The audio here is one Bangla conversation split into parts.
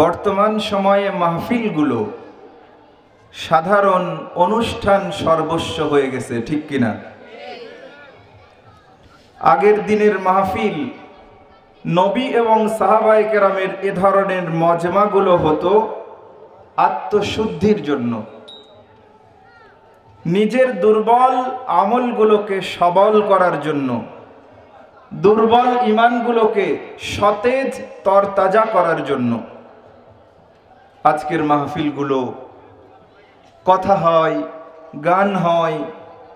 বর্তমান সময়ে মাহফিলগুলো সাধারণ অনুষ্ঠান সর্বস্ব হয়ে গেছে, ঠিক কিনা? আগের দিনের মাহফিল নবী এবং সাহাবায়ে কেরামের এ ধরনের মজমাগুলো হতো আত্মশুদ্ধির জন্য, নিজের দুর্বল আমলগুলোকে সবল করার জন্য, দুর্বল ঈমানগুলোকে সতেজ তরতাজা করার জন্য। আজকের মাহফিলগুলো কথা হয়, গান হয়,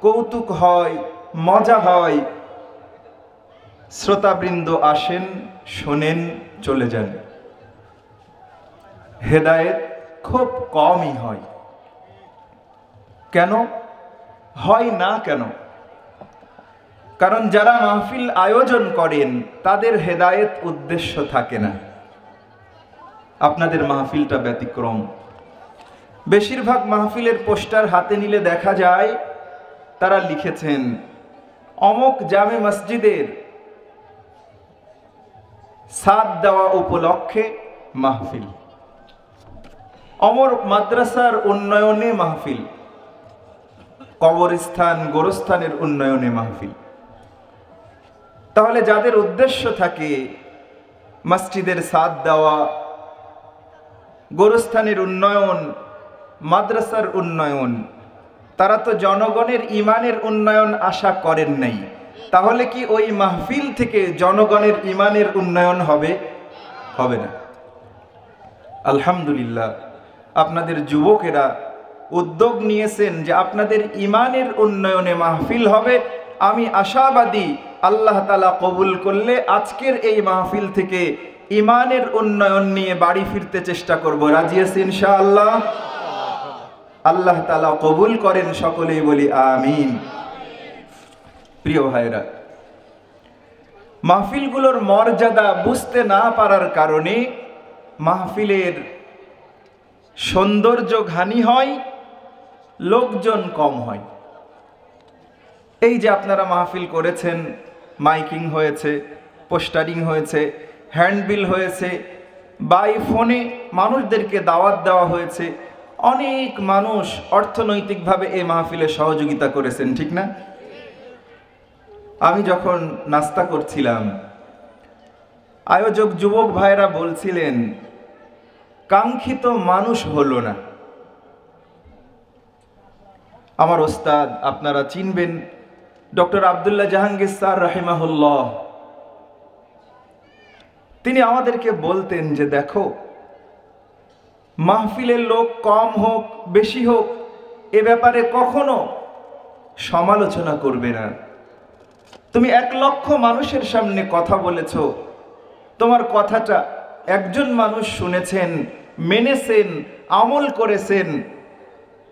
কৌতুক হয়, মজা হয়, শ্রোতাবৃন্দ আসেন, শোনেন, চলে যান। হেদায়েত খুব কমই হয়। কেন হয় না? কেন? কারণ যারা মাহফিল আয়োজন করেন তাদের হেদায়েত উদ্দেশ্য থাকে না। আপনাদের মাহফিলটা ব্যতিক্রম। বেশিরভাগ মাহফিলের পোস্টার হাতে নিলে দেখা যায় তারা লিখেছেন অমুক জামে মসজিদের সাদ দেওয়া উপলক্ষে মাহফিল, অমর মাদ্রাসার উন্নয়নে মাহফিল, কবরস্থান গোরস্থানের উন্নয়নে মাহফিল। তাহলে যাদের উদ্দেশ্য থাকে মসজিদের সাদ দেওয়া, গোরস্থানের উন্নয়ন, মাদ্রাসার উন্নয়ন, তারা তো জনগণের ঈমানের উন্নয়ন আশা করেন নাই। তাহলে কি ওই মাহফিল থেকে জনগণের ঈমানের উন্নয়ন হবে? হবে না। আলহামদুলিল্লাহ, আপনাদের যুবকেরা উদ্যোগ নিয়েছেন যে আপনাদের ঈমানের উন্নয়নে মাহফিল হবে। আমি আশাবাদী আল্লাহ তাআলা কবুল করলে আজকের এই মাহফিল থেকে ঈমানের উন্নয়ন নিয়ে বাড়ি ফিরতে চেষ্টা করব। রাজি আছি ইনশাআল্লাহ? আল্লাহ তাআলা কবুল করেন, সকলেই বলি আমিন। প্রিয় ভাইরা, মাহফিলগুলোর মর্যাদা বুঝতে না পারার কারণে মাহফিলের সৌন্দর্য ঘানি হয়, লোকজন কম হয়। এই যে আপনারা মাহফিল করেছেন, মাইকিং হয়েছে, পোস্টারিং হয়েছে, হ্যান্ডবিল হয়েছে, বাই ফোনে মানুষদেরকে দাওয়াত দেওয়া হয়েছে, অনেক মানুষ অর্থনৈতিকভাবে এই মাহফিলে সহযোগিতা করেছেন, ঠিক না? আমি যখন নাস্তা করছিলাম, আয়োজক যুবক ভাইরা বলছিলেন কাঙ্ক্ষিত মানুষ হলো না। আমার ওস্তাদ আপনারা চিনবেন, ডক্টর আব্দুল্লাহ জাহাঙ্গীর স্যার রাহিমাহুল্লাহ, তিনি আমাদেরকে বলতেন যে দেখো, মাহফিলের লোক কম হোক বেশি হোক এ ব্যাপারে কখনো সমালোচনা করবে না। তুমি 1 লক্ষ মানুষের সামনে কথা বলেছ, তোমার কথাটা একজন মানুষ শুনেছেন, মেনেছেন, আমল করেছেন,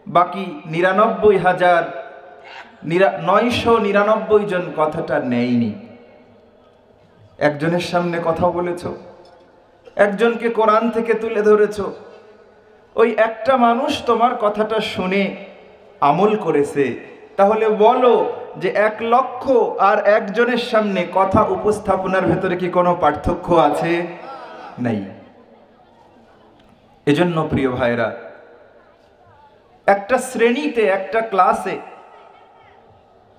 বাকি 99,999 জন কথাটা নেয়নি। একজনের সামনে কথা বলেছ, একজনকে কোরআন থেকে তুলে ধরেছ, ওই একটা মানুষ তোমার কথাটা শুনে আমল করেছে। তাহলে বলো যে 1 লক্ষ আর একজনের সামনে কথা উপস্থাপনার ভেতরে কি কোনো পার্থক্য আছে? নাই। এজন্য প্রিয় ভাইরা, একটা শ্রেণীতে, একটা ক্লাসে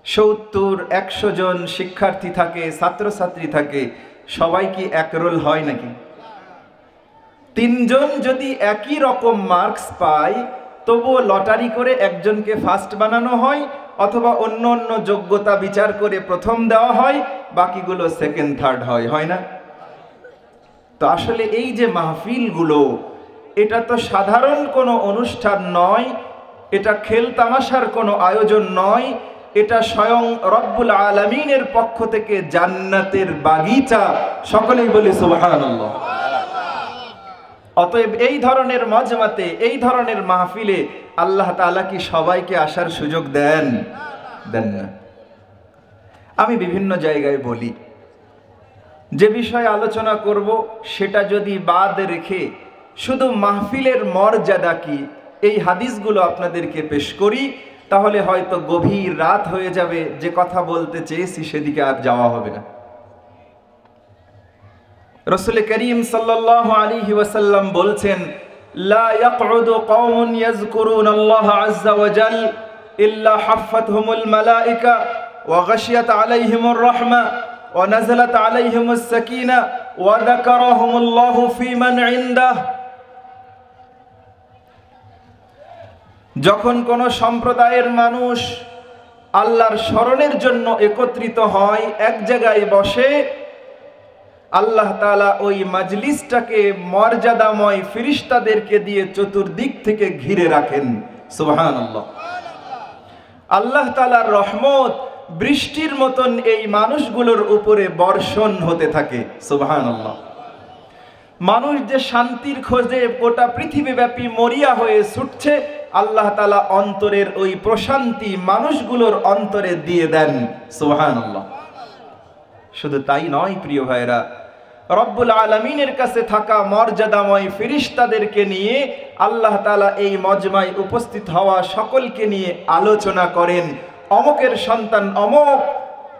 70-100 জন শিক্ষার্থী থাকে, ছাত্রছাত্রী থাকে, সবাই কি এক রোল হয় নাকি? 3 জন যদি একই রকম মার্কস পায়, তবুও লটারি করে একজনকে ফার্স্ট বানানো হয়, অথবা অন্য অন্য যোগ্যতা বিচার করে প্রথম দেওয়া হয়, বাকিগুলো সেকেন্ড থার্ড হয়, হয় না? তো আসলে এই যে মাহফিলগুলো, এটা তো সাধারণ কোনো অনুষ্ঠান নয়, এটা খেল তামাশার কোনো আয়োজন নয়, এটা স্বয়ং রব্বুল আলামিনের পক্ষ থেকে জান্নাতের বাগিচা। সকলেই বলি সুবহানাল্লাহ। অতএব এই ধরনের মজমাতে, এই ধরনের মাহফিলে আল্লাহ তাআলা কি সবাইকে আসার সুযোগ দেন? দেন না। আমি বিভিন্ন জায়গায় বলি, যে বিষয়ে আলোচনা করব সেটা যদি বাদ রেখে শুধু মাহফিলের মর্যাদা কি এই হাদিসগুলো আপনাদেরকে পেশ করি, তাহলে হয়তো গভীর রাত হয়ে যাবে, যে কথা বলতে চেয়েছি সেদিকে আর যাওয়া হবে না। রাসূল করিম সাল্লাল্লাহু আলাইহি ওয়াসাল্লাম বলছেন, লা ইয়াকউদু কওমুন ইয়াযকুরুনাল্লাহ আযজা ওয়া জাল ইল্লা হাফফাতহুমুল মালায়েকা ওয়া গাশিয়াত আলাইহিমুর রাহমা ওয়া নাযালাত আলাইহিমুস সাকিনা ওয়া যাকারাহুমুল্লাহু ফীমান ইনদাহ। যখন কোন সম্প্রদায়ের মানুষ আল্লাহর স্মরণের জন্য একত্রিত হয়, এক জায়গায় বসে, আল্লাহ তাআলা ওই মাজলিসটাকে মর্যাদাময় ফেরেশতাদেরকে দিয়ে চতুর্দিক থেকে ঘিরে রাখেন। সুবহানাল্লাহ। আল্লাহ তাআলার রহমত বৃষ্টির মতন এই মানুষগুলোর উপরে বর্ষণ হতে থাকে। সুবহানাল্লাহ। মানুষ যে শান্তির খোঁজে গোটা পৃথিবীব্যাপী মরিয়া হয়ে ছুটছে, আল্লাহ তাআলা অন্তরের ওই প্রশান্তি মানুষগুলোর অন্তরে দিয়ে দেন। সুবহানাল্লাহ। শুধু তাই নয় প্রিয় ভাইরা, রব্বুল আলামিনের কাছে থাকা মর্যাদাময় ফেরেশতাদেরকে নিয়ে আল্লাহ তাআলা এই মজমায় উপস্থিত হওয়া সকলকে নিয়ে আলোচনা করেন। অমকের সন্তান অমক,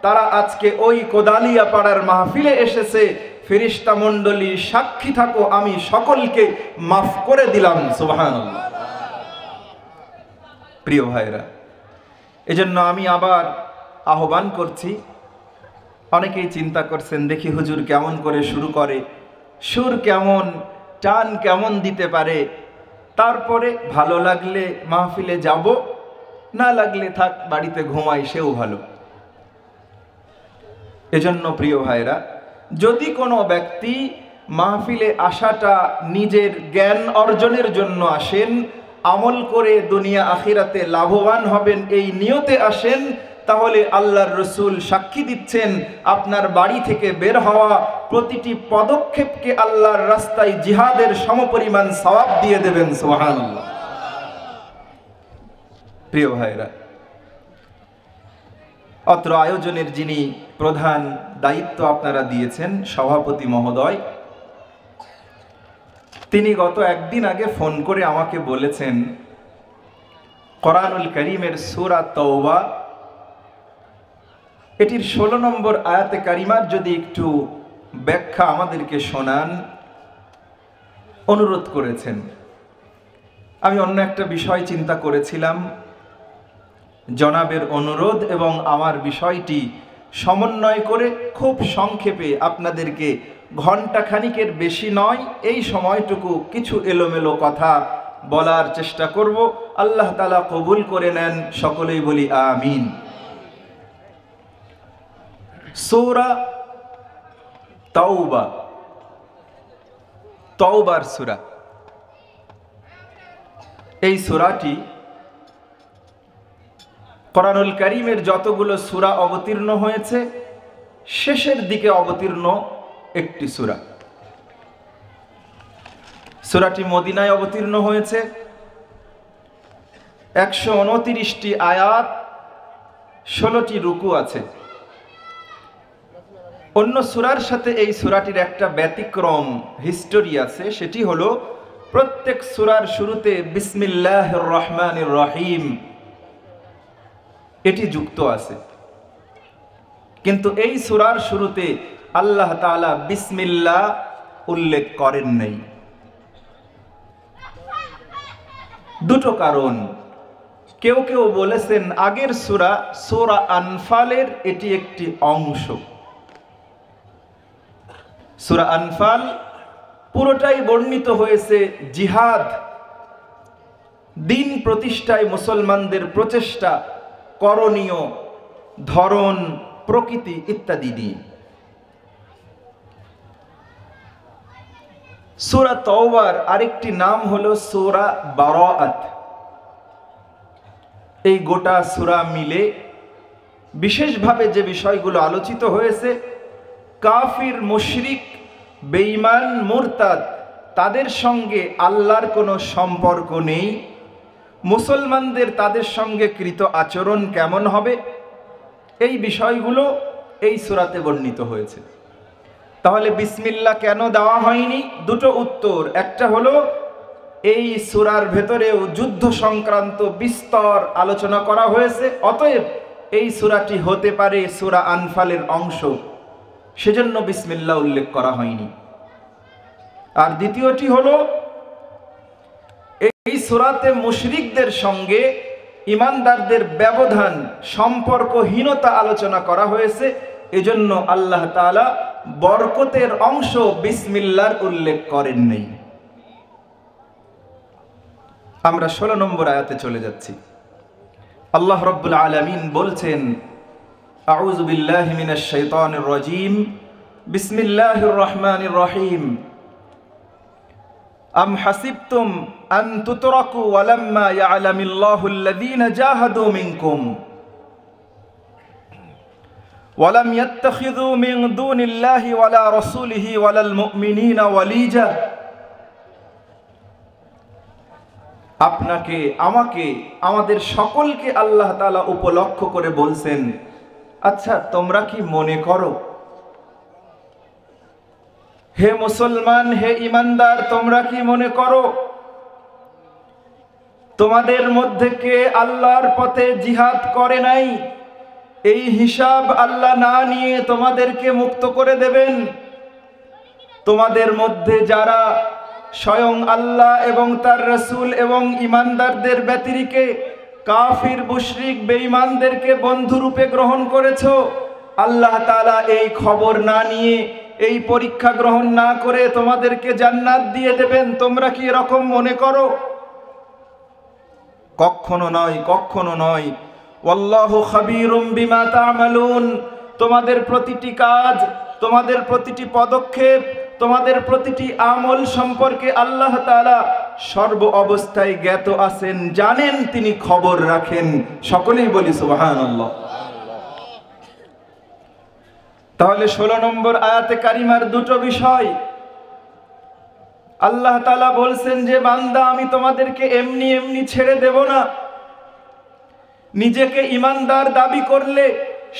তারা আজকে ওই কোদালিয়া পাড়ার মাহফিলে এসেছে, ফেরেশতা মণ্ডলী সাক্ষী থাকো, আমি সকলকে মাফ করে দিলাম। সুবহানাল্লাহ। প্রিয় ভাইরা, এজন্য আমি আবার আহ্বান করছি, অনেকেই চিন্তা করছেন দেখি হুজুর কেমন করে শুরু করে, সুর কেমন, টান কেমন দিতে পারে, তারপরে ভালো লাগলে মাহফিলে যাব, না লাগলে থাক বাড়িতে ঘুমাই, সেও ভালো। এজন্য প্রিয় ভাইরা, যদি কোনো ব্যক্তি মাহফিলে আসাটা নিজের জ্ঞান অর্জনের জন্য আসেন, আমল করে দুনিয়া আখিরাতে লাভবান হবেন এই নিয়তে আসেন, তাহলে আল্লাহর রসুল সাক্ষী দিচ্ছেন আপনার বাড়ি থেকে বের হওয়া প্রতিটি পদক্ষেপকে আল্লাহর রাস্তায় জিহাদের সমপরিমাণ সওয়াব দিয়ে দেবেন। সুবহানাল্লাহ। প্রিয় ভাইরা, অত্র আয়োজনের যিনি প্রধান দায়িত্ব আপনারা দিয়েছেন, সভাপতি মহোদয়, তিনি গত একদিন আগে ফোন করে আমাকে বলেছেন, কোরআনুল কারীমের সূরা তাওবা এটির 16 নম্বর আয়াতে কারিমার যদি একটু ব্যাখ্যা আমাদেরকে শোনান, অনুরোধ করেছেন। আমি অন্য একটা বিষয় চিন্তা করেছিলাম, জনাবের অনুরোধ এবং আমার বিষয়টি সমন্বয় করে খুব সংক্ষেপে আপনাদেরকে ঘন্টা খানিকের বেশি নয় এই সময়টুকু কিছু এলোমেলো কথা বলার চেষ্টা করব। আল্লাহ তাআলা কবুল করে নেন, সকলেই বলি আমিন। সূরা তাওবা, তাওবার সূরা, এই সূরাটি কোরআনুল কারীমের যতগুলো সূরা অবতীর্ণ হয়েছে শেষের দিকে অবতীর্ণ একটি সূরা। সূরাটি মদিনায় অবতীর্ণ হয়েছে, 129টি আয়াত, 16টি রুকু আছে। অন্য সূরার সাথে এই সূরাটির একটা ব্যতিক্রম হিস্টোরি আছে, সেটি হলো প্রত্যেক সূরার শুরুতে বিসমিল্লাহির রহমানির রহিম এটি যুক্ত আছে, কিন্তু এই সূরার শুরুতে আল্লাহ তাআলা বিসমিল্লাহ উল্লেখ করেন নাই। দুটো কারণ। কেউ কেউ বলেছেন আগের সূরা, সূরা আনফালের এটি একটি অংশ। সূরা আনফাল পুরোটাই বর্ণিত হয়েছে জিহাদ, দিন প্রতিষ্ঠায় মুসলমানদের প্রচেষ্টা, করণীয়, ধরন, প্রকৃতি ইত্যাদি দিয়ে। সূরা তাওবার আরেকটি নাম হলো সূরা বারাআত। এই গোটা সূরা মিলে বিশেষভাবে যে বিষয়গুলো আলোচিত হয়েছে, কাফির, মুশরিক, বেঈমান, মুরতাদ, তাদের সঙ্গে আল্লাহর কোনো সম্পর্ক নেই, মুসলমানদের তাদের সঙ্গে কৃত আচরণ কেমন হবে, এই বিষয়গুলো এই সূরাতে বর্ণিত হয়েছে। তাহলে বিসমিল্লাহ কেন দেওয়া হয়নি? দুটো উত্তর। একটা হলো এই সূরার ভেতরেও যুদ্ধ সংক্রান্ত বিস্তর আলোচনা করা হয়েছে, অতএব এই সূরাটি হতে পারে সূরা আনফালের অংশ, সেজন্য বিসমিল্লাহ উল্লেখ করা হয়নি। আর দ্বিতীয়টি হলো এই সূরাতে মুশরিকদের সঙ্গে ঈমানদারদের ব্যবধান, সম্পর্কহীনতা আলোচনা করা হয়েছে। এজন্য আল্লাহ তাআলা বরকতের অংশ বিসমিল্লাহর উল্লেখ করেন নাই। আমরা 16 নম্বর আয়াতে চলে যাচ্ছি। আল্লাহ রাব্বুল আলামিন বলছেন, আউযু বিল্লাহি মিনাশ শাইতানির রাজীম, বিসমিল্লাহির রহমানির রহিম। আম হাসিবতুম আন তুতরাকু ওয়ালাম্মা ইয়ালামিল্লাহুল্লাযীনা জাহাদু মিনকুম ওয়ালাম ইয়াত্তাখিযু মিন দুনিল্লাহি ওয়ালা রাসূলিহি ওয়ালাল মুমিনিনা ওয়ালিজা। আপনাকে, আমাকে, আমাদের সকলকে আল্লাহ তাআলা উপলক্ষ করে বলছেন, আচ্ছা তোমরা কি মনে করো, হে মুসলমান, হে ঈমানদার, তোমরা কি মনে করো তোমাদের মধ্যে কে আল্লাহর পথে জিহাদ করে নাই, এই হিসাব আল্লাহ না নিয়ে তোমাদেরকে মুক্ত করে দেবেন? তোমাদের মধ্যে যারা স্বয়ং আল্লাহ এবং তার রাসূল এবং ঈমানদারদের ব্যতিরেকে কাফির, মুশরিক, বেঈমানদেরকে বন্ধুরূপে গ্রহণ করেছো, আল্লাহ তাআলা এই খবর না নিয়ে, এই পরীক্ষা গ্রহণ না করে তোমাদেরকে জান্নাত দিয়ে দেবেন, তোমরা কি এরকম মনে করো? কখনো নয়, কখনো নয়। ওয়াল্লাহু খাবীরুম বিমা তা'মালুন। তোমাদের প্রতিটি কাজ, তোমাদের প্রতিটি পদক্ষেপ, তোমাদের প্রতিটি আমল সম্পর্কে আল্লাহ তাআলা সর্ব অবস্থায় জ্ঞাত আছেন, জানেন, তিনি খবর রাখেন। সকলেই বলি সুবহানাল্লাহ। তাহলে 16 নম্বর আয়াতে কারিমার দুটো বিষয়। আল্লাহ তাআলা বলছেন যে বান্দা, আমি তোমাদেরকে এমনি এমনি ছেড়ে দেব না। নিজেকে ঈমানদার দাবি করলে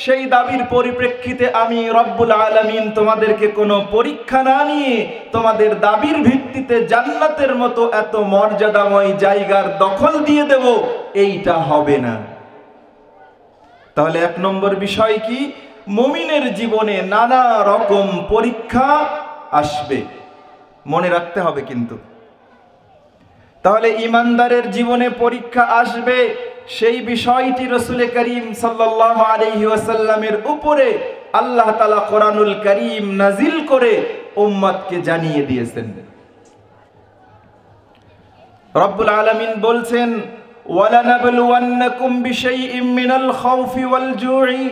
সেই দাবির পরিপ্রেক্ষিতে আমি রব্বুল আলামিন তোমাদেরকে কোনো পরীক্ষা না নিয়ে তোমাদের দাবির ভিত্তিতে জান্নাতের মতো এত মর্যাদাময় জায়গার দখল দিয়ে দেব, এইটা হবে না। তাহলে 1 নম্বর বিষয় কি? মুমিনের জীবনে নানা রকম পরীক্ষা আসবে, মনে রাখতে হবে কিন্তু। তাহলে ঈমানদারের জীবনে পরীক্ষা আসবে, সেই বিষয়টি রাসূল করিম সাল্লাল্লাহু আলাইহি ওয়াসাল্লামের উপরে আল্লাহ তাআলা কোরআনুল কারীম নাজিল করে উম্মতকে জানিয়ে দিয়েছেন। রব্বুল আলামিন বলছেন, ওয়ালানাবলুওয়ান্নাকুম বিশাইইম মিনাল খাউফি ওয়াল জু'i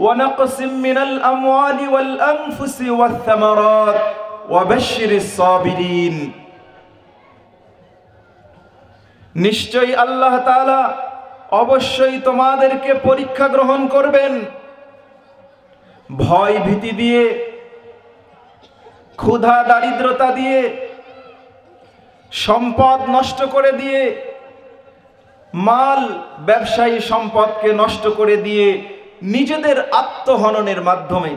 ওয়া নাকসিম মিনাল আমওয়ালি ওয়াল আনফুসি ওয়াথ থামারাত ওয়া বাশশিরিস সাবিরিন। নিশ্চয়ই আল্লাহ তাআলা অবশ্যই তোমাদেরকে পরীক্ষা গ্রহণ করবেন, ভয় ভীতি দিয়ে, ক্ষুধা দারিদ্রতা দিয়ে, সম্পদ নষ্ট করে দিয়ে, মাল ব্যবসায়ী সম্পদকে নষ্ট করে দিয়ে, নিজেদের আত্মহননের মাধ্যমে।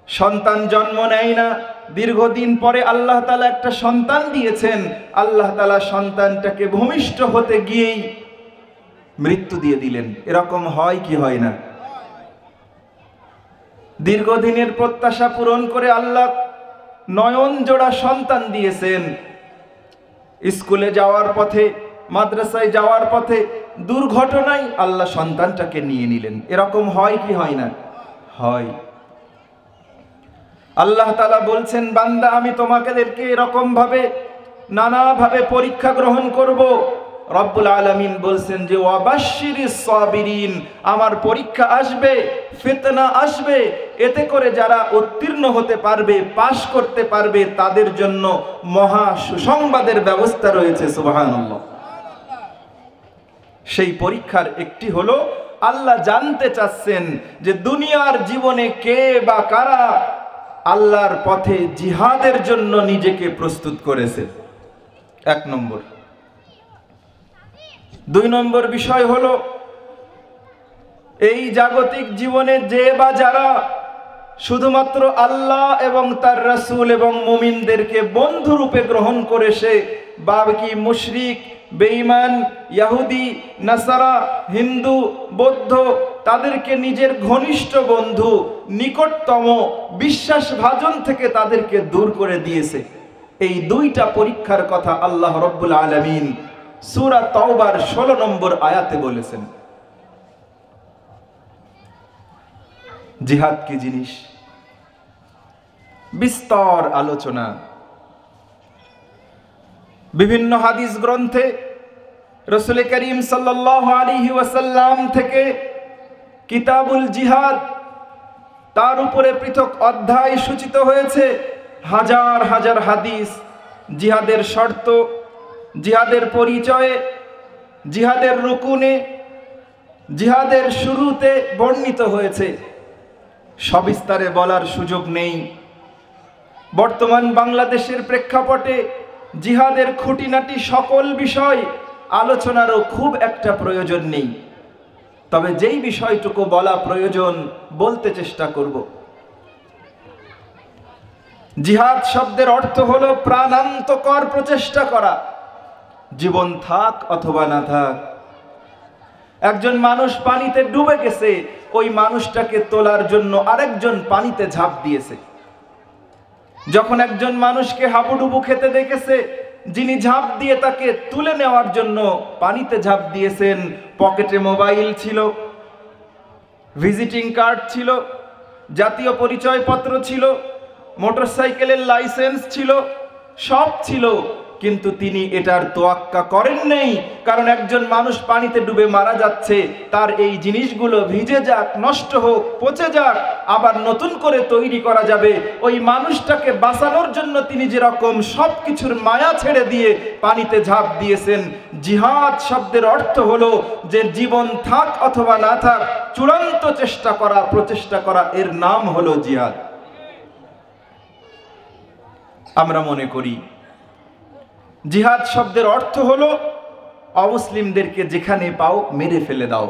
সন্তান জন্ম নেয় না, দীর্ঘদিন পরে আল্লাহ তাআলা একটা সন্তান দিয়েছেন, আল্লাহ তাআলা সন্তানটাকে ভূমিষ্ঠ হতে গিয়েই মৃত্যু দিয়ে দিলেন। এরকম হয় কি হয় না? দীর্ঘদিনের প্রত্যাশা পূরণ করে আল্লাহ নয়ন জোড়া সন্তান দিয়েছেন, স্কুলে যাওয়ার পথে, মাদ্রাসায় যাওয়ার পথে দুর্ঘটনায় আল্লাহ সন্তানটাকে নিয়ে নিলেন। এরকম হয় কি হয় না? হয়। আল্লাহ তাআলা বলছেন, বান্দা, আমি তোমাদেরকে এরকম ভাবে নানাভাবে পরীক্ষা গ্রহণ করব। রব্বুল আলামিন বলছেন যে ওয়াবাশশিরিস সাবিরিন, আমার পরীক্ষা আসবে, ফিতনা আসবে, এতে করে যারা উত্তীর্ণ হতে পারবে, পাশ করতে পারবে, তাদের জন্য মহা সুসংবাদের ব্যবস্থা রয়েছে। সুবহানাল্লাহ। সেই পরীক্ষার একটি হলো, আল্লাহ জানতে চাচ্ছেন যে দুনিয়ার জীবনে কে বা কারা আল্লাহর পথে জিহাদের জন্য নিজেকে প্রস্তুত করেছে। 1 নম্বর। 2 নম্বর বিষয় হলো, এই জাগতিক জীবনে যে বা যারা শুধুমাত্র আল্লাহ এবং তার রাসূল এবং মুমিনদেরকে বন্ধুরূপে গ্রহণ করেছে, বাকি মুশরিক, বেঈমান, ইহুদি, নাসারা, হিন্দু, বৌদ্ধ, তাদেরকে নিজের ঘনিষ্ঠ বন্ধু, নিকটতম বিশ্বাসভাজন থেকে তাদেরকে দূর করে দিয়েছে, এই দুইটা পরীক্ষার কথা আল্লাহ রব্বুল আলামিন সূরা তাওবার 16 নম্বর আয়াতে বলেছেন। জিহাদ কি জিনিস, বিস্তর আলোচনা। বিভিন্ন হাদিস গ্রন্থে রাসূল করিম সাল্লাল্লাহু আলাইহি ওয়াসাল্লাম থেকে কিতাবুল জিহাদ, তার উপরে পৃথক অধ্যায় সূচিত হয়েছে। হাজার হাজার হাদিস জিহাদের শর্ত, জিহাদের পরিচয়ে, জিহাদের রুকুনে, জিহাদের শুরুতে বর্ণিত হয়েছে। সবিস্তারে বলার সুযোগ নেই। বর্তমান বাংলাদেশের প্রেক্ষাপটে জিহাদের খুঁটিনাটি সকল বিষয় আলোচনারও খুব একটা প্রয়োজন নেই। তবে যেই বিষয়টুকু বলা প্রয়োজন বলতে চেষ্টা করব। জিহাদ শব্দের অর্থ হলো প্রাণান্তকর প্রচেষ্টা করা, জীবন থাক অথবা না থাক। একজন মানুষ পানিতে ডুবে গেছে, ওই মানুষটাকে তোলার জন্য আরেকজন পানিতে ঝাঁপ দিয়েছে। যখন একজন মানুষকে হাবুডুবু খেতে দেখেছে, যিনি ঝাঁপ দিয়ে তাকে তুলে নেওয়ার জন্য পানিতে ঝাঁপ দিয়েছেন, পকেটে মোবাইল ছিল, ভিজিটিং কার্ড ছিল, জাতীয় পরিচয়পত্র ছিল, মোটরসাইকেলের লাইসেন্স ছিল, সব ছিল, কিন্তু তিনি এটার তোয়াক্কা করেন নাই। কারণ একজন মানুষ পানিতে ডুবে মারা যাচ্ছে, তার এই জিনিসগুলো ভিজে যাক, নষ্ট হোক, পচে যাক, আবার নতুন করে তৈরি করা যাবে। ওই মানুষটাকে বাঁচানোর জন্য তিনি যেরকম সবকিছুর মায়া ছেড়ে দিয়ে পানিতে ঝাঁপ দিয়েছেন। জিহাদ শব্দের অর্থ হলো যে জীবন থাক অথবা না থাক, চূড়ান্ত চেষ্টা করা, প্রচেষ্টা করা, এর নাম হলো জিহাদ। আমরা মনে করি জিহাদ শব্দের অর্থ হলো অমুসলিমদেরকে যেখানে পাও মেরে ফেলে দাও,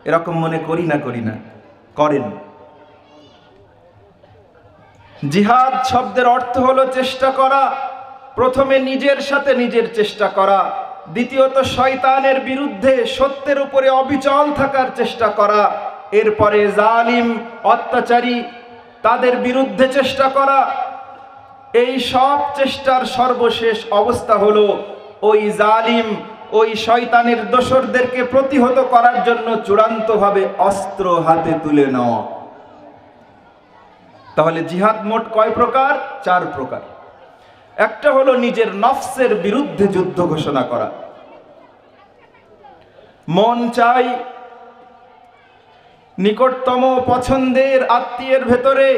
এরকম মনে করি না? করেন। জিহাদ শব্দের অর্থ হলো চেষ্টা করা। প্রথমে নিজের সাথে নিজের চেষ্টা করা, দ্বিতীয়ত শয়তানের বিরুদ্ধে সত্যের উপরে অবিচল থাকার চেষ্টা করা, এরপরে জালিম অত্যাচারী তাদের বিরুদ্ধে চেষ্টা করা। এই সব চেষ্টার সর্বশেষ অবস্থা হলো ওই জালিম, ওই শয়তানের দোসরদেরকে প্রতিহত করার জন্য চূড়ান্তভাবে অস্ত্র হাতে তুলে নেওয়া। তাহলে জিহাদ মোট কয় প্রকার? 4 প্রকার। একটা হলো নিজের নফসের বিরুদ্ধে যুদ্ধ ঘোষণা করা। মন চাই নিকটতম পছন্দের আত্মীয়ের ভেতরে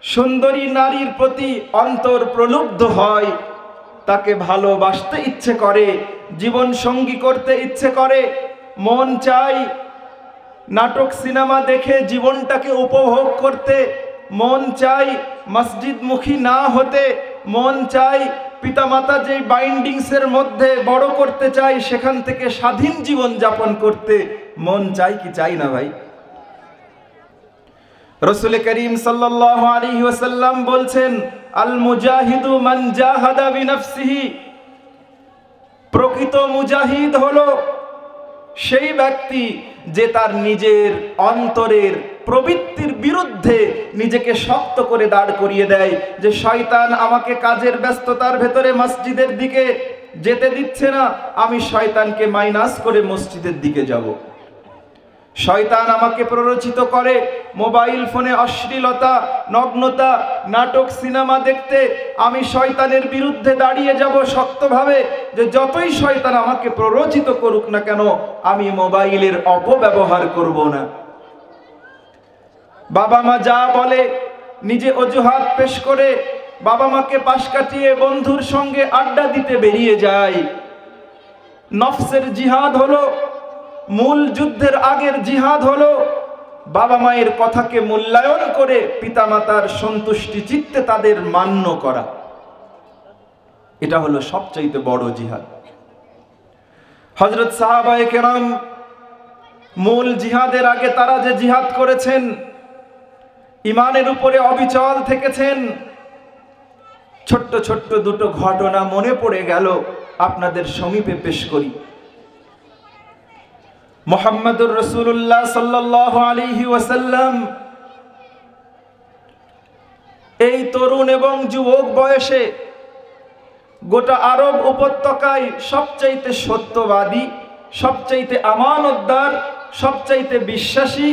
সুন্দরী নারীর প্রতি অন্তর প্রলুব্ধ হয়, তাকে ভালোবাসতে ইচ্ছে করে, জীবন সঙ্গী করতে ইচ্ছে করে। মন চাই নাটক সিনেমা দেখে জীবনটাকে উপভোগ করতে, মন চাই মসজিদমুখী না হতে, মন চাই পিতামাতা যে বাইন্ডিংসের মধ্যে বড় করতে চাই সেখান থেকে স্বাধীন জীবন যাপন করতে মন চাই কি চাই না ভাই? রাসূল করিম সাল্লাল্লাহু আলাইহি ওয়াসাল্লাম বলছেন, আল মুজাহিদু মান জাহাদা বিনফসিহি। প্রকৃত মুজাহিদ হলো সেই ব্যক্তি যে তার নিজের অন্তরের প্রবৃত্তির বিরুদ্ধে নিজেকে শক্ত করে দাঁড় করিয়ে দেয়, যে শয়তান আমাকে কাজের ব্যস্ততার ভেতরে মসজিদের দিকে যেতে দিচ্ছে না, আমি শয়তানকে মাইনাস করে মসজিদের দিকে যাব। শয়তান আমাকে প্ররোচিত করে মোবাইল ফোনে অশ্লীলতা, নগ্নতা, নাটক, সিনেমা দেখতে, আমি শয়তানের বিরুদ্ধে দাঁড়িয়ে যাব শক্তভাবে, যে যতই শয়তান আমাকে প্ররোচিত করুক না কেন আমি মোবাইলের অপব্যবহার করব না। বাবা মা যা বলে নিজে অজুহাত পেশ করে বাবা মাকে পাশ কাটিয়ে বন্ধুর সঙ্গে আড্ডা দিতে বেরিয়ে যায়। নফসের জিহাদ হলো, মূল যুদ্ধের আগের জিহাদ হলো বাবা মায়ের কথাকে মূল্যায়ন করে পিতামাতার সন্তুষ্টি চিত্তে তাদের মান্য করা। এটা হলো সবচাইতে বড় জিহাদ। হযরত সাহাবায়ে কেরাম মূল জিহাদের আগে তারা যে জিহাদ করেছেন, ইমানের উপরে অবিচল থেকেছেন, ছোট্ট ছোট্ট দুটো ঘটনা মনে পড়ে গেল, আপনাদের সমীপে পেশ করি। মুহাম্মদুর রাসূলুল্লাহ সাল্লাল্লাহু আলাইহি ওয়াসাল্লাম এই তরুণ এবং যুবক বয়সে গোটা আরব উপত্যকায় সবচাইতে সত্যবাদী, সবচাইতে আমানতদার, সবচাইতে বিশ্বাসী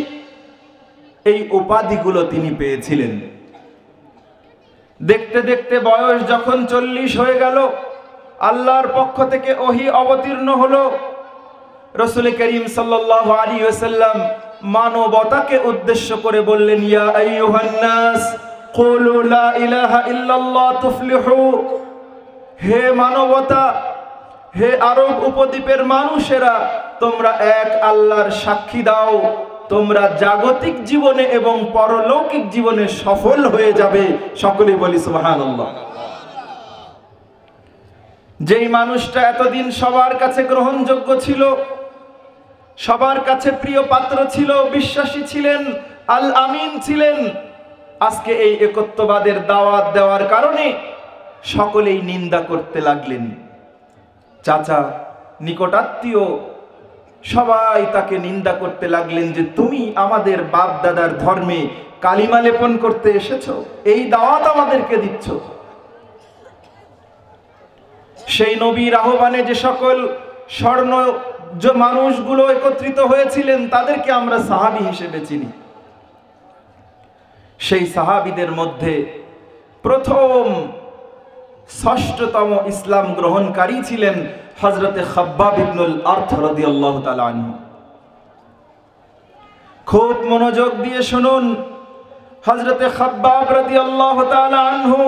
এই উপাধিগুলো তিনি পেয়েছিলেন। দেখতে দেখতে বয়স যখন 40 হয়ে গেল, আল্লাহর পক্ষ থেকে ওহী অবতীর্ণ হলো। রাসূল করিম সাল্লাল্লাহু আলাইহি ওয়াসাল্লাম মানবতাকে উদ্দেশ্য করে বললেন, ইয়া আইয়ুহান নাস কুলু লা ইলাহা ইল্লাল্লাহ তুফলিহু। হে মানবতা, হে আরব উপদ্বীপের মানুষেরা, তোমরা এক আল্লাহর সাক্ষী দাও, তোমরা জাগতিক জীবনে এবং পরলৌকিক জীবনে সফল হয়ে যাবে। সকলেই বলি সুবহানাল্লাহ। যেই মানুষটা এতদিন সবার কাছে গ্রহণযোগ্য ছিল, সবার কাছে প্রিয় পাত্র ছিল, বিশ্বাসী ছিলেন, আল আমিন ছিলেন, আজকে এই একত্ববাদের দাওয়াত দেওয়ার কারণে সকলেই নিন্দা করতে লাগলেন। চাচা, নিকটাত্মীয় সবাই তাকে নিন্দা করতে লাগলেন যে তুমি আমাদের বাপ দাদার ধর্মে কালিমা লেপন করতে এসেছো, এই দাওয়াত আমাদেরকে দিচ্ছ। সেই নবীর আহ্বানে যে সকল স্বর্ণ যে মানুষগুলো একত্রিত হয়েছিলেন তাদেরকে আমরা সাহাবী হিসেবে চিনি। সেই সাহাবীদের মধ্যে প্রথম ষষ্ঠতম ইসলাম গ্রহণকারী ছিলেন হযরতে খাব্বাব ইবনুল আরত রাদিয়াল্লাহু তাআলা আনহু। খুব মনোযোগ দিয়ে শুনুন, হযরতে খাব্বাব রাদিয়াল্লাহু তাআলা আনহু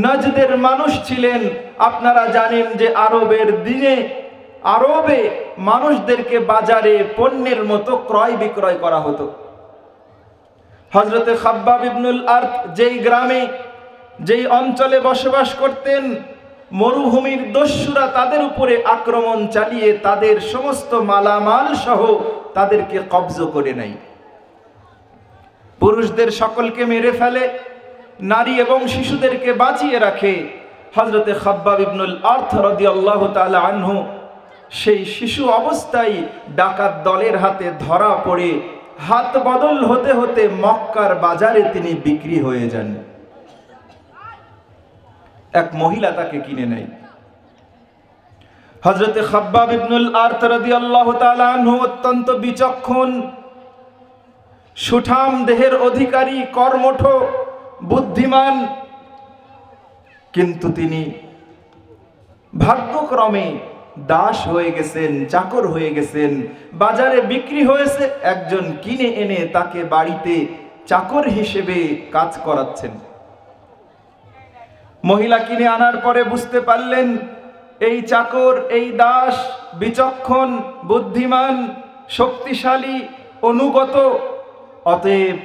নজদের মানুষ ছিলেন। আপনারা জানেন যে আরবের দিনে আরবে মানুষদেরকে বাজারে পণ্যের মতো ক্রয় বিক্রয় করা হতো। হযরতে খাব্বাব ইবনুল আরত যেই গ্রামে, যেই অঞ্চলে বসবাস করতেন, মরুভূমির দস্যুরা তাদের উপরে আক্রমণ চালিয়ে তাদের সমস্ত মালামাল সহ তাদেরকে কব্জ করে নেয়। পুরুষদের সকলকে মেরে ফেলে, নারী এবং শিশুদেরকে বাঁচিয়ে রাখে। হযরতে খাব্বাব ইবনুল আরত রাদিয়াল্লাহু তাআলা আনহু সেই শিশু অবস্থায় ডাকাত দলের হাতে ধরা পড়ে হাত বদল হতে হতে মক্কার বাজারে তিনি বিক্রি হয়ে যান। এক মহিলা তাকে কিনে নেয়। হযরতে খাব্বাব ইবনুল আরত রাদিয়াল্লাহু তাআলা আনহু অত্যন্ত বিচক্ষণ, সুঠাম দেহের অধিকারী, কর্মঠ, বুদ্ধিমান, কিন্তু তিনি ভাগ্যক্রমে দাস হয়ে গেছেন, চাকর হয়ে গেছেন। বাজারে বিক্রি হয়েছে, একজন কিনে এনে তাকে বাড়িতে চাকর হিসেবে কাজ করাচ্ছেন। মহিলা কিনে আনার পরে বুঝতে পারলেন এই চাকর, এই দাস বিচক্ষণ, বুদ্ধিমান, শক্তিশালী, অনুগত, অতএব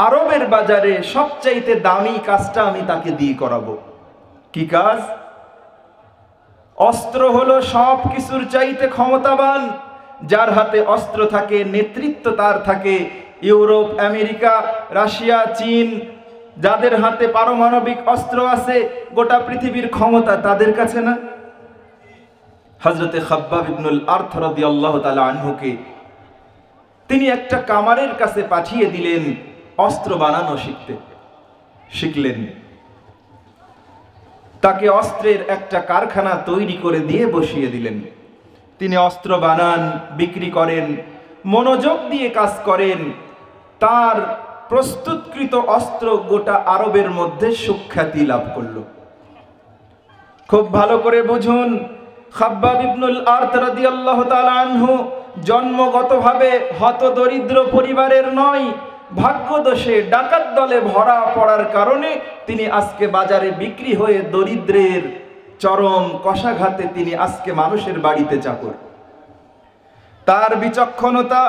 আরবের বাজারে সবচাইতে দামি কাজটা আমি তাকে দিয়ে করাবো। কি কাজ? অস্ত্র হলো সব কিছুর চাইতে ক্ষমতাবান। যার হাতে অস্ত্র থাকে, নেতৃত্ব তার থাকে। ইউরোপ, আমেরিকা, রাশিয়া, চীন, যাদের হাতে পারমাণবিক অস্ত্র আছে, গোটা পৃথিবীর ক্ষমতা তাদের কাছে না? হযরতে খাব্বাব ইবনুল আরত রাদিয়াল্লাহু তাআলা আনহুকে তিনি একটা কামারের কাছে পাঠিয়ে দিলেন অস্ত্র বানানো শিখলেন। তাকে অস্ত্রের একটা কারখানা তৈরি করে দিয়ে বসিয়ে দিলেন। তিনি অস্ত্র বানান, বিক্রি করেন, মনোযোগ দিয়ে কাজ করেন। তার প্রস্তুতকৃত অস্ত্র গোটা আরবের মধ্যে সুখ্যাতি লাভ করল। খুব ভালো করে বুঝুন, খাব্বাব ইবনুল আরত রাদিয়াল্লাহু তাআলা আনহু জন্মগতভাবে হতদরিদ্র পরিবারের নয়, ভাগ্যদোষে ডাকাত দলে ভরা পড়ার কারণে তিনি আজকে বাজারে বিক্রি হয়ে দরিদ্রের চরম কষাঘাতে তিনি আজকে মানুষের বাড়িতে চাকর। তার বিচক্ষণতা,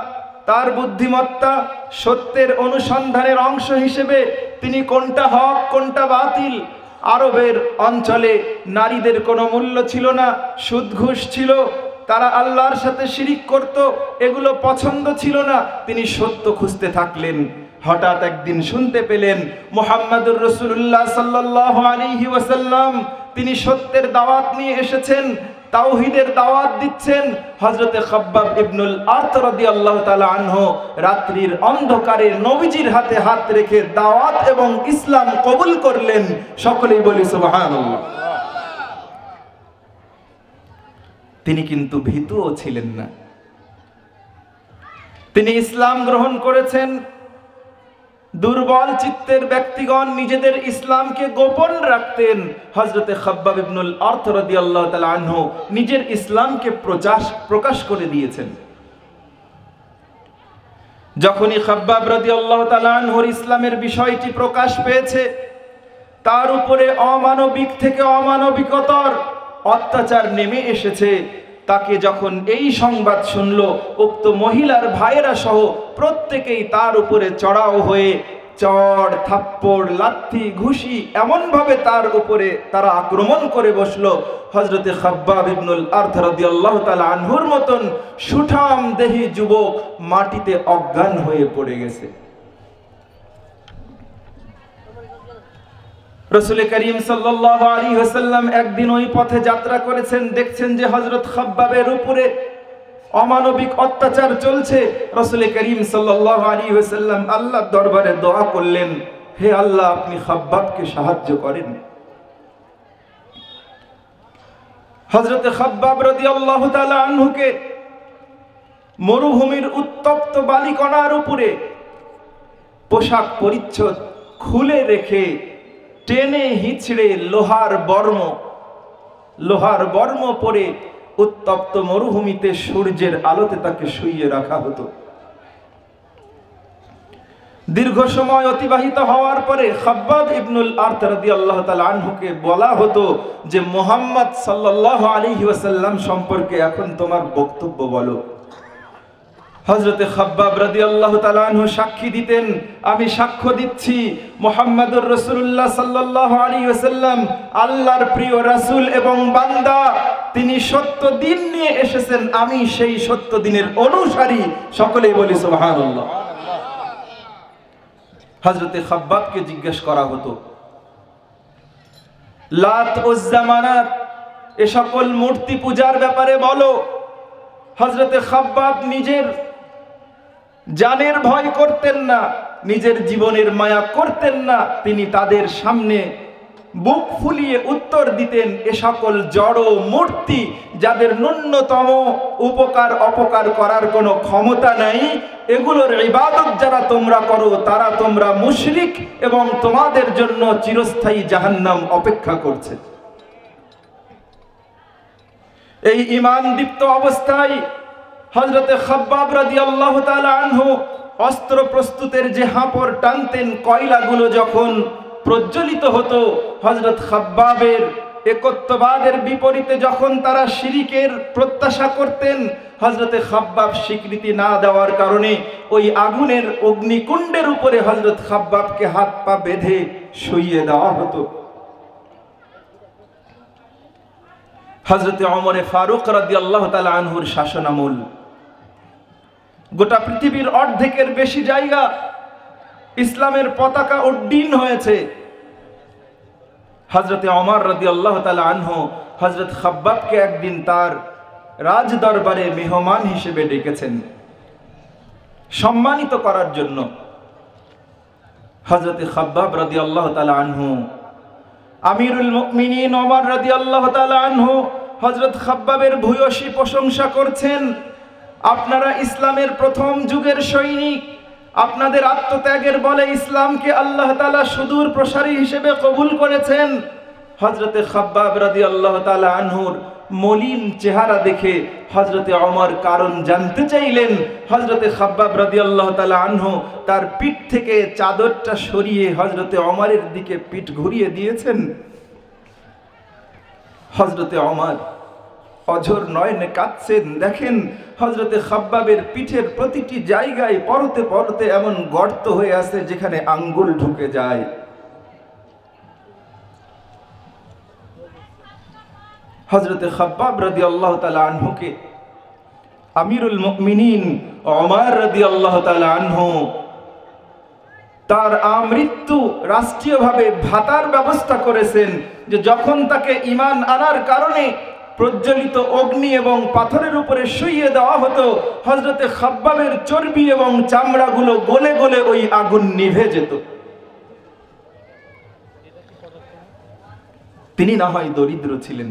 তার বুদ্ধিমত্তা, সত্যের অনুসন্ধানের অংশ হিসেবে তিনি কোনটা হক কোনটা বাতিল, আরবের অঞ্চলে নারীদের কোনো মূল্য ছিল না, সুদ ঘুষ ছিল, তারা আল্লাহর সাথে শিরিক করত, এগুলো পছন্দ ছিল না। তিনি সত্য খুঁজতে থাকলেন। হঠাৎ একদিন শুনতে পেলেন মুহাম্মাদুর রাসূলুল্লাহ সাল্লাল্লাহু আলাইহি ওয়াসাল্লাম তিনি সত্যের দাওয়াত নিয়ে এসেছেন, তাওহীদের দাওয়াত দিচ্ছেন। হযরতে খাব্বাব ইবনুল আরত রাদিয়াল্লাহু তাআলা আনহু রাত্রির অন্ধকারে নবীজির হাতে হাত রেখে দাওয়াত এবং ইসলাম কবুল করলেন। সকলেই বলি সুবহানাল্লাহ। তিনি কিন্তু ভীতুও ছিলেন না, তিনি ইসলাম গ্রহণ করেছেন। দুর্বল চিত্তের ব্যক্তিগণ নিজেদের ইসলামকে গোপন রাখতেন। হযরতে খাব্বাব ইবনুল আরত রাদিয়াল্লাহু তাআলা আনহু নিজের ইসলামকে প্রকাশ করে দিয়েছেন। যখনই খাব্বাব রাদিয়াল্লাহু তাআলা আনহুর ইসলামের বিষয়টি প্রকাশ পেয়েছে, তার উপরে অমানবিক থেকে অমানবিকতর অত্যাচার নেমে এসেছে, তাকে যখন এই সংবাদ শুনল, উক্ত মহিলার ভাইয়েরা সহ প্রত্যেকেই তার উপরে চড়াও হয়ে চড় থাপ্পড় লাথি ঘুষি এমনভাবে তার উপরে তারা আক্রমণ করে বসলো, হযরতে খাব্বাব ইবনুল আরত রাদিয়াল্লাহু তাআলা আনহুর মতন সুঠাম দেহী যুবক মাটিতে অজ্ঞান হয়ে পড়ে গেছে। রাসূল করিম সাল্লাল্লাহু আলাইহি ওয়াসাল্লাম একদিন ওই পথে যাত্রা করেছেন, দেখছেন যে হযরত খাব্বাবের উপরে অমানবিক অত্যাচার চলছে। রাসূল করিম সাল্লাল্লাহু আলাইহি ওয়াসাল্লাম আল্লাহর দরবারে দোয়া করলেন, হে আল্লাহ আপনি খাব্বাবকে সাহায্য করেন। হযরত খাব্বাব রাদিয়াল্লাহু তাআলা আনহুকে মরুভূমির উত্তপ্ত বালিকণার উপরে পোশাক পরিচ্ছদ খুলে রেখে টেনে হিচড়ে লোহার বর্ম পরে উত্তপ্ত মরুভূমিতে সূর্যের আলোতে তাকে শুইয়ে রাখা হতো। দীর্ঘ সময় অতিবাহিত হওয়ার পরে খাব্বাব ইবনুল আরত রাদিয়াল্লাহু তাআলা আনহুকে বলা হতো যে মুহাম্মদ সাল্লাল্লাহু আলাইহি ওয়াসাল্লাম সম্পর্কে এখন তোমার বক্তব্য বলো। হযরতে খাব্বাব রাদিয়াল্লাহু তাআলা আনহু সাক্ষী দিতেন, আমি সাক্ষ্য দিচ্ছি মুহাম্মাদুর রাসূলুল্লাহ সাল্লাল্লাহু আলাইহি ওয়াসাল্লাম আল্লাহর প্রিয় রাসূল এবং বান্দা, তিনি সত্য দিন নিয়ে এসেছেন, আমি সেই সত্য দিনের অনুসারী। সকলেই বলি সুবহানাল্লাহ। হযরতে খাব্বাবকে জিজ্ঞেস করা হতো, লাত উজ্জা মানাত এ সকল মূর্তি পূজার ব্যাপারে বলো। হযরতে খাব্বাব নিজের জানের ভয় করতেন না, নিজের জীবনের মায়া করতেন না, তিনি তাদের সামনে বুক ফুলিয়ে উত্তর দিতেন, এ সকল জড় মূর্তি যাদের ন্যূনতম উপকার অপকার করার কোনো ক্ষমতা নাই, এগুলোর ইবাদত যারা তোমরা করো তারা তোমরা মুশরিক এবং তোমাদের জন্য চিরস্থায়ী জাহান্নাম অপেক্ষা করছে। এই ঈমান দীপ্ত অবস্থায় হযরতে খাব্বাব রাদিয়াল্লাহু তাআলা আনহু অস্ত্র প্রস্তুতের যে হাঁপড় টানতেন, কয়লাগুলো যখন প্রজ্বলিত হতো, হযরত খাব্বাবের একত্ববাদের বিপরীতে যখন তারা শিরিকের প্রত্যাশা করতেন, হযরতে খাব্বাব স্বীকৃতি না দেওয়ার কারণে ওই আগুনের অগ্নিকুণ্ডের উপরে হযরত খাব্বাবকে হাত পা বেঁধে শুইয়ে দেওয়া হতো। হযরতে ওমর ফারুক রাদিয়াল্লাহু তাআলা আনহুর শাসনামল গোটা পৃথিবীর অর্ধেকের বেশি জায়গা ইসলামের পতাকা উড্ডীন হয়েছে। হযরতে ওমর রাদিয়াল্লাহু তাআলা আনহু হযরত খাব্বাবকে একদিন তার রাজ দরবারে মেহমান হিসেবে ডেকেছেন, সম্মানিত করার জন্য। হযরতে খাব্বাব রাদিয়াল্লাহু তাআলা আনহু আমিরুল মুমিনিন ওমর রাদিয়াল্লাহু তাআলা আনহু হযরত খাব্বাবের ভূয়সী প্রশংসা করছেন, আপনারা ইসলামের প্রথম যুগের সৈনিক, আপনাদের আত্মত্যাগের বলে ইসলামকে আল্লাহ তাআলা সুদূর প্রসারী হিসেবে কবুল করেছেন। হযরতে খাব্বাব রাদিয়াল্লাহু তাআলা আনহুর মলিন চেহারা দেখে হযরতে ওমর কারণ জানতে চাইলেন। হযরতে খাব্বাব রাদিয়াল্লাহু তাআলা আনহু তার পিঠ থেকে চাদরটা সরিয়ে হযরতে ওমরের দিকে পিঠ ঘুরিয়ে দিয়েছেন। হযরতে ওমর অঝর নয়নে কাঁদছেন, দেখেন হযরতে খাব্বাবের পিঠের প্রতিটি জায়গায় পরতে পরতে এমন গর্ত হয়ে আছে যেখানে আঙ্গুল ঢুকে যায়। হযরতে খাব্বাব রাদিয়াল্লাহু তাআলা আনহুকে আমিরুল মুমিনিন ওমর রাদিয়াল্লাহু তাআলা আনহু তার আমৃত্যু রাষ্ট্রীয়ভাবে ভাতার ব্যবস্থা করেছেন, যে যখন তাকে ঈমান আনার কারণে প্রজ্বলিত অগ্নি এবং পাথরের উপরে শুইয়ে দেওয়া হতো, হযরতে খাব্বাবের চর্বি এবং চামড়াগুলো গলে গলে ওই আগুন নিভে যেত। তিনি না হয় দরিদ্র ছিলেন।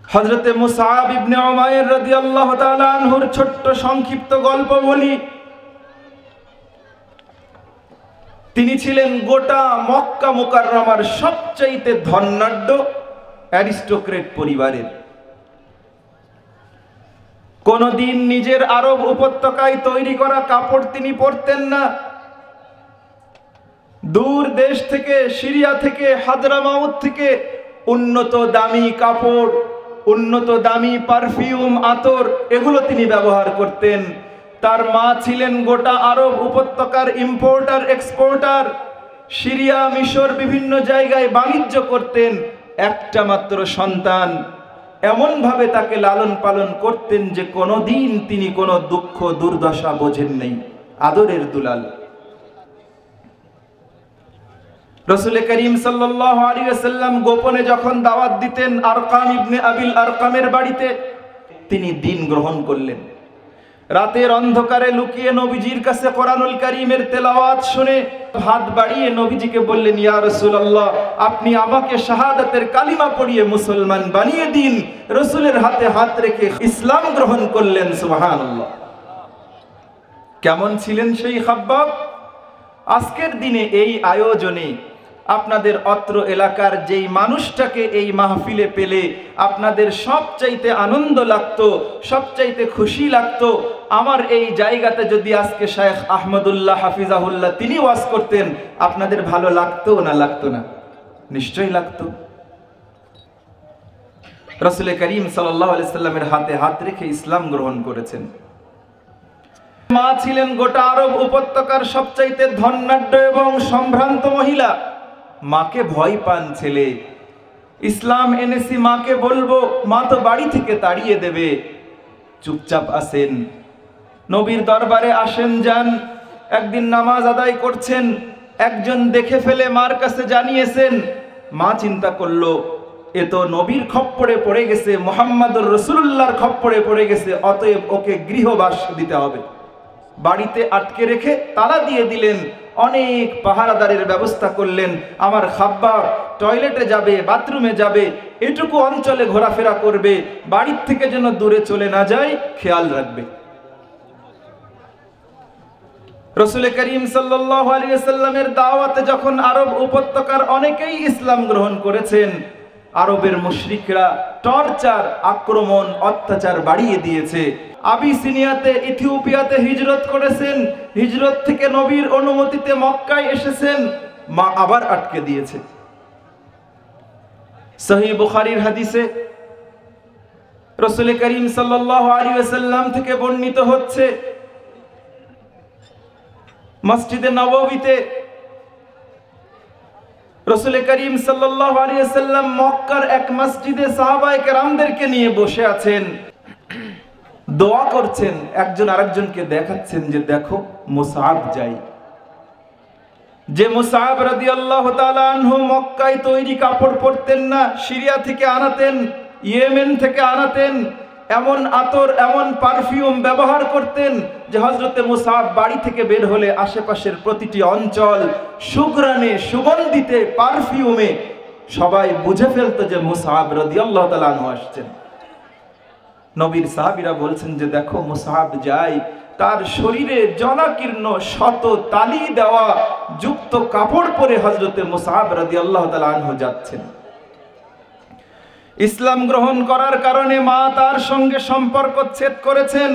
হযরতে মুসআব ইবনে উমাইর রাদিয়াল্লাহু তাআলা আনহুর ছোট্ট সংক্ষিপ্ত গল্প বলি। তিনি ছিলেন গোটা মক্কা মুকাররমার সবচাইতে ধনাঢ্য অ্যারিস্টোক্রেট পরিবারের। কোনদিন নিজের আরব উপত্যকায় তৈরি করা কাপড় তিনি পরতেন না। দূর দেশ থেকে, সিরিয়া থেকে, হাদরামাউত থেকে উন্নত দামি কাপড়, উন্নত দামি পারফিউম, আতর এগুলো তিনি ব্যবহার করতেন। তার মা ছিলেন গোটা আরব উপত্যকার ইম্পোর্টার এক্সপোর্টার। সিরিয়া, মিশর বিভিন্ন জায়গায় বাণিজ্য করতেন। একটা মাত্র সন্তান, এমনভাবে তাকে লালন পালন করতেন যে কোনোদিন তিনি কোনো দুঃখ দুর্দশা বোঝেন নাই। আদরের দুলাল। রাসূল করিম সাল্লাল্লাহু আলাইহি ওয়াসাল্লাম গোপনে যখন দাওয়াত দিতেন আরকাম ইবনে আবিল আরকামের বাড়িতে, তিনি দ্বীন গ্রহণ করলেন। রাতের অন্ধকারে লুকিয়ে নবীজির কাছে কোরআনুল কারীমের তেলাওয়াত শুনে হাত বাড়িয়ে নবীজিকে বললেন, ইয়া রাসূলুল্লাহ, আপনি আমাকে শাহাদাতের কালিমা পড়িয়ে মুসলমান বানিয়ে দিন। রাসূলের হাতে হাত রেখে ইসলাম গ্রহণ করলেন। সুবহানাল্লাহ। কেমন ছিলেন সেই খাব্বাব? আজকের দিনে এই আয়োজনে আপনাদের অত্র এলাকার যেই মানুষটাকে এই মাহফিলে পেলে আপনাদের সবচাইতে আনন্দ লাগতো, সবচাইতে খুশি লাগতো, আমার এই জায়গাতে যদি আজকে শায়েখ আহমদুল্লাহ হাফিজাহুল্লাহ তিনি ওয়াজ করতেন, আপনাদের ভালো লাগতো না লাগতো না? নিশ্চয়ই লাগতো। রাসূল করিম সাল্লাল্লাহু আলাইহি সাল্লামের হাতে হাত রেখে ইসলাম গ্রহণ করেছেন। মা ছিলেন গোটা আরব উপত্যকার সবচাইতে ধনাঢ্য এবং সম্ভ্রান্ত মহিলা। মাকে ভয় পান ছেলে। ইসলাম এনেছি, মাকে বলবো, মা তো বাড়ি থেকে তাড়িয়ে দেবে। চুপচাপ আসেন, নবীর দরবারে আসেন যান। একদিন নামাজ আদায় করছেন, একজন দেখে ফেলে মার কাছে জানিয়েছেন। মা চিন্তা করলো, এ তো নবীর খপ্পরে পড়ে গেছে, মুহাম্মদুর রাসূলুল্লাহর খপ্পরে পড়ে গেছে, অতএব ওকে গৃহবাস দিতে হবে। বাড়িতে আটকে রেখে তালা দিয়ে দিলেন, অনেক পাহারাদারের ব্যবস্থা করলেন। আমার খাব্বাব টয়লেটে যাবে, বাথরুমে যাবে, এটুকু অঞ্চলে ঘোরাফেরা করবে, বাড়ির থেকে যেন দূরে চলে না যায় খেয়াল রাখবে। রাসূল করিম সাল্লাল্লাহু আলাইহি ওয়াসাল্লামের দাওয়াতে যখন আরব উপত্যকার অনেকেই ইসলাম গ্রহণ করেছেন, আরবের মুশরিকরা টর্চার, আক্রমণ, অত্যাচার বাড়িয়ে দিয়েছে। আবিসিনিয়াতে, ইথিওপিয়াতে হিজরত করেছেন। হিজরত থেকে নবীর অনুমতিতে মক্কায় এসেছেন, মা আবার আটকে দিয়েছে। সহিহ বুখারীর হাদিসে রাসূল করিম সাল্লাল্লাহু আলাইহি ওয়াসাল্লাম থেকে বর্ণিত হচ্ছে, মসজিদে নববীতে রাসূল করিম সাল্লাল্লাহু আলাইহি ওয়াসাল্লাম মক্কার এক মসজিদে সাহাবায়ে কেরামদেরকে নিয়ে বসে আছেন, দোয়া করছেন, একজন আরেকজনকে দেখাচ্ছেন যে দেখো মুসআব যাই। যে মুসআব রাদিয়াল্লাহু তাআলা আনহু মক্কায় তৈরি কাপড় পরতেন না, সিরিয়া থেকে আনাতেন, ইয়েমেন থেকে আনাতেন, এমন আতর, এমন পারফিউম ব্যবহার করতেন যে হযরতে মুসআব বাড়ি থেকে বের হলে আশেপাশের প্রতিটি অঞ্চল সুঘ্রাণে, সুগন্ধিতে, পারফিউমে সবাই বুঝে ফেলতো যে মুসআব রাদিয়াল্লাহু তাআলা আনহু আসছেন। নবীর সাহাবীরা বলছেন যে দেখো মুসআব যায়, তার শরীরে জনাকীর্ণ শত তালি দেওয়া যুক্ত কাপড় পরে হযরতে মুসআব রাদিয়াল্লাহু তাআলা আনহু যাচ্ছেন। ইসলাম গ্রহণ করার কারণে মা তার সঙ্গে সম্পর্ক ছেদ করেছেন,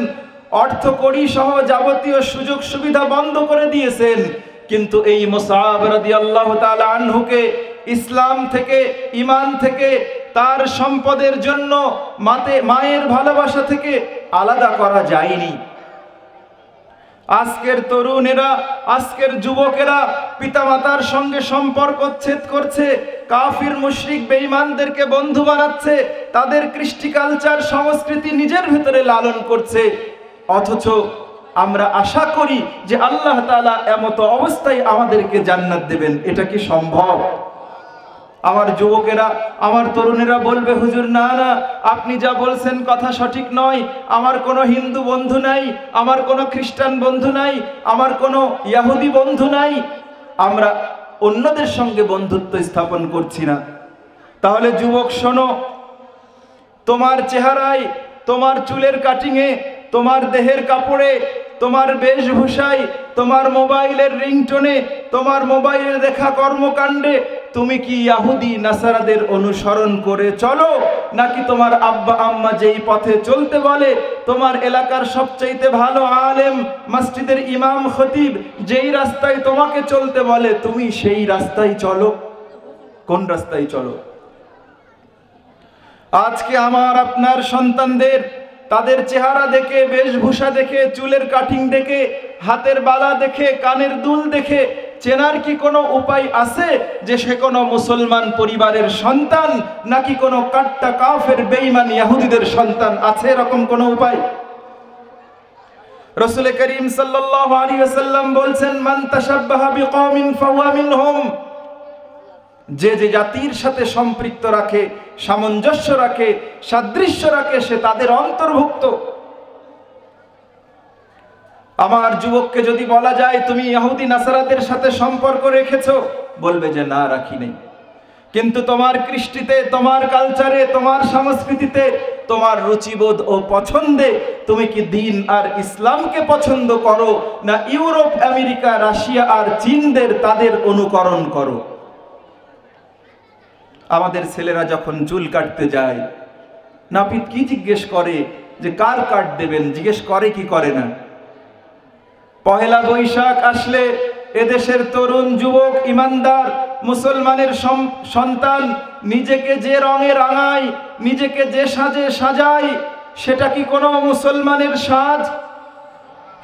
অর্থ কড়ি সহ যাবতীয় সুযোগ সুবিধা বন্ধ করে দিয়েছেন। কিন্তু এই মুসআব রাদিয়াল্লাহু তাআলা আনহুকে ইসলাম থেকে, ঈমান থেকে, তার সম্পদের জন্য মায়ের ভালোবাসা থেকে আলাদা করা যায়নি। আজকের তরুণেরা, আজকের যুবকেরা পিতামাতার সঙ্গে সম্পর্ক ছেদ করছে, কাফির মুশরিক বেঈমানদেরকে বন্ধু বানাচ্ছে, তাদের কৃষ্টি কালচার সংস্কৃতি নিজের ভিতরে লালন করছে। অথচ আমরা আশা করি যে আল্লাহ তাআলা এমতো অবস্থায় আমাদেরকে জান্নাত দেবেন। এটা কি সম্ভব? আমার যুবকেরা, আমার তরুণেরা বলবে, হুজুর না না, আপনি যা বলছেন কথা সঠিক নয়, আমার কোনো হিন্দু বন্ধু নাই, আমার কোনো খ্রিস্টান বন্ধু নাই, আমার কোনো ইহুদি বন্ধু নাই, আমরা অন্যদের সঙ্গে বন্ধুত্ব স্থাপন করছি না। তাহলে যুবক শোনো, তোমার চেহারায়, তোমার চুলের কাটিংয়ে, তোমার দেহের কাপড়ে, তোমার বেশভূষায়, তোমার মোবাইলের রিংটোনে, তোমার মোবাইলে দেখা কর্মকাণ্ডে তুমি কি ইহুদি নাসারাদের অনুসরণ করে চলো, নাকি তোমার আব্বা আম্মা যেই পথে চলতে বলে, তোমার এলাকার সবচাইতে ভালো আলেম, মসজিদের ইমাম খতিব যেই রাস্তায় তোমাকে চলতে বলে তুমি সেই রাস্তায় চলো? কোন রাস্তায় চলো? আজকে আমার আপনার সন্তানদের তাদের চেহারা দেখে, বেশভূষা দেখে, চুলের কাটিং দেখে, হাতের বালা দেখে, কানের দুল দেখে চেনার কি কোনো উপায় আছে যে সে কোনো মুসলমান পরিবারের সন্তান নাকি কোনো কাট্টা কাফের বেঈমান ইহুদিদের সন্তান? আছে এরকম কোনো উপায়? রাসূল করিম সাল্লাল্লাহু আলাইহি ওয়াসাল্লাম বলছেন, মান তাশাব্বাহা বিকওমিন ফাহুয়া মিনহুম। যে যে জাতির সাথে সম্পৃক্ত রাখে, সামঞ্জস্য রাখে, সাদৃশ্য রাখে, সে তাদের অন্তর্ভুক্ত। আমার যুবককে যদি বলা যায় তুমি ইহুদি নাসারাদের সাথে সম্পর্ক রেখেছো, বলবে যে না, রাখি নাই। কিন্তু তোমার কৃষ্টিতে, তোমার কালচারে, তোমার সংস্কৃতিতে, তোমার রুচিবোধ ও পছন্দে তুমি কি দিন আর ইসলামকে পছন্দ করো, না ইউরোপ, আমেরিকা, রাশিয়া আর চীনদের তাদের অনুকরণ করো? আমাদের ছেলেরা যখন চুল কাটতে যায়, নাপিত কি জিজ্ঞেস করে যে কার কাট দেবেন, জিজ্ঞেস করে কি করে না? পহেলা বৈশাখ আসলে এদেশের তরুণ যুবক ইমানদার মুসলমানের সন্তান নিজেকে যে রঙে রাঙায়, নিজেকে যে সাজে সাজায়, সেটা কি কোনো মুসলমানের সাজ?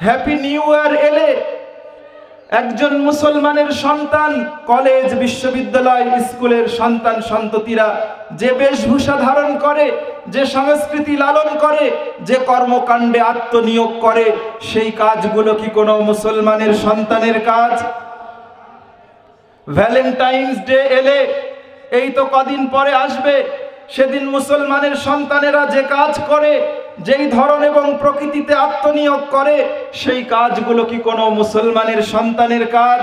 হ্যাপি নিউ ইয়ার এলে একজন মুসলমানের সন্তান, কলেজ, বিশ্ববিদ্যালয়, স্কুলের সন্তান সন্ততিরা যে বেশভূষা ধারণ করে, যে সংস্কৃতি লালন করে, যে কর্মকাণ্ডে আত্মনিয়োগ করে, সেই কাজগুলো কি কোনো মুসলমানের সন্তানের কাজ? ভ্যালেন্টাইন্স ডে এলে, এই তো কদিন পরে আসবে, সেদিন মুসলমানের সন্তানেরা যে কাজ করে, যেই ধরন এবং প্রকৃতিতে আত্মনিয়োগ করে, সেই কাজগুলো কি কোনো মুসলমানের সন্তানের কাজ?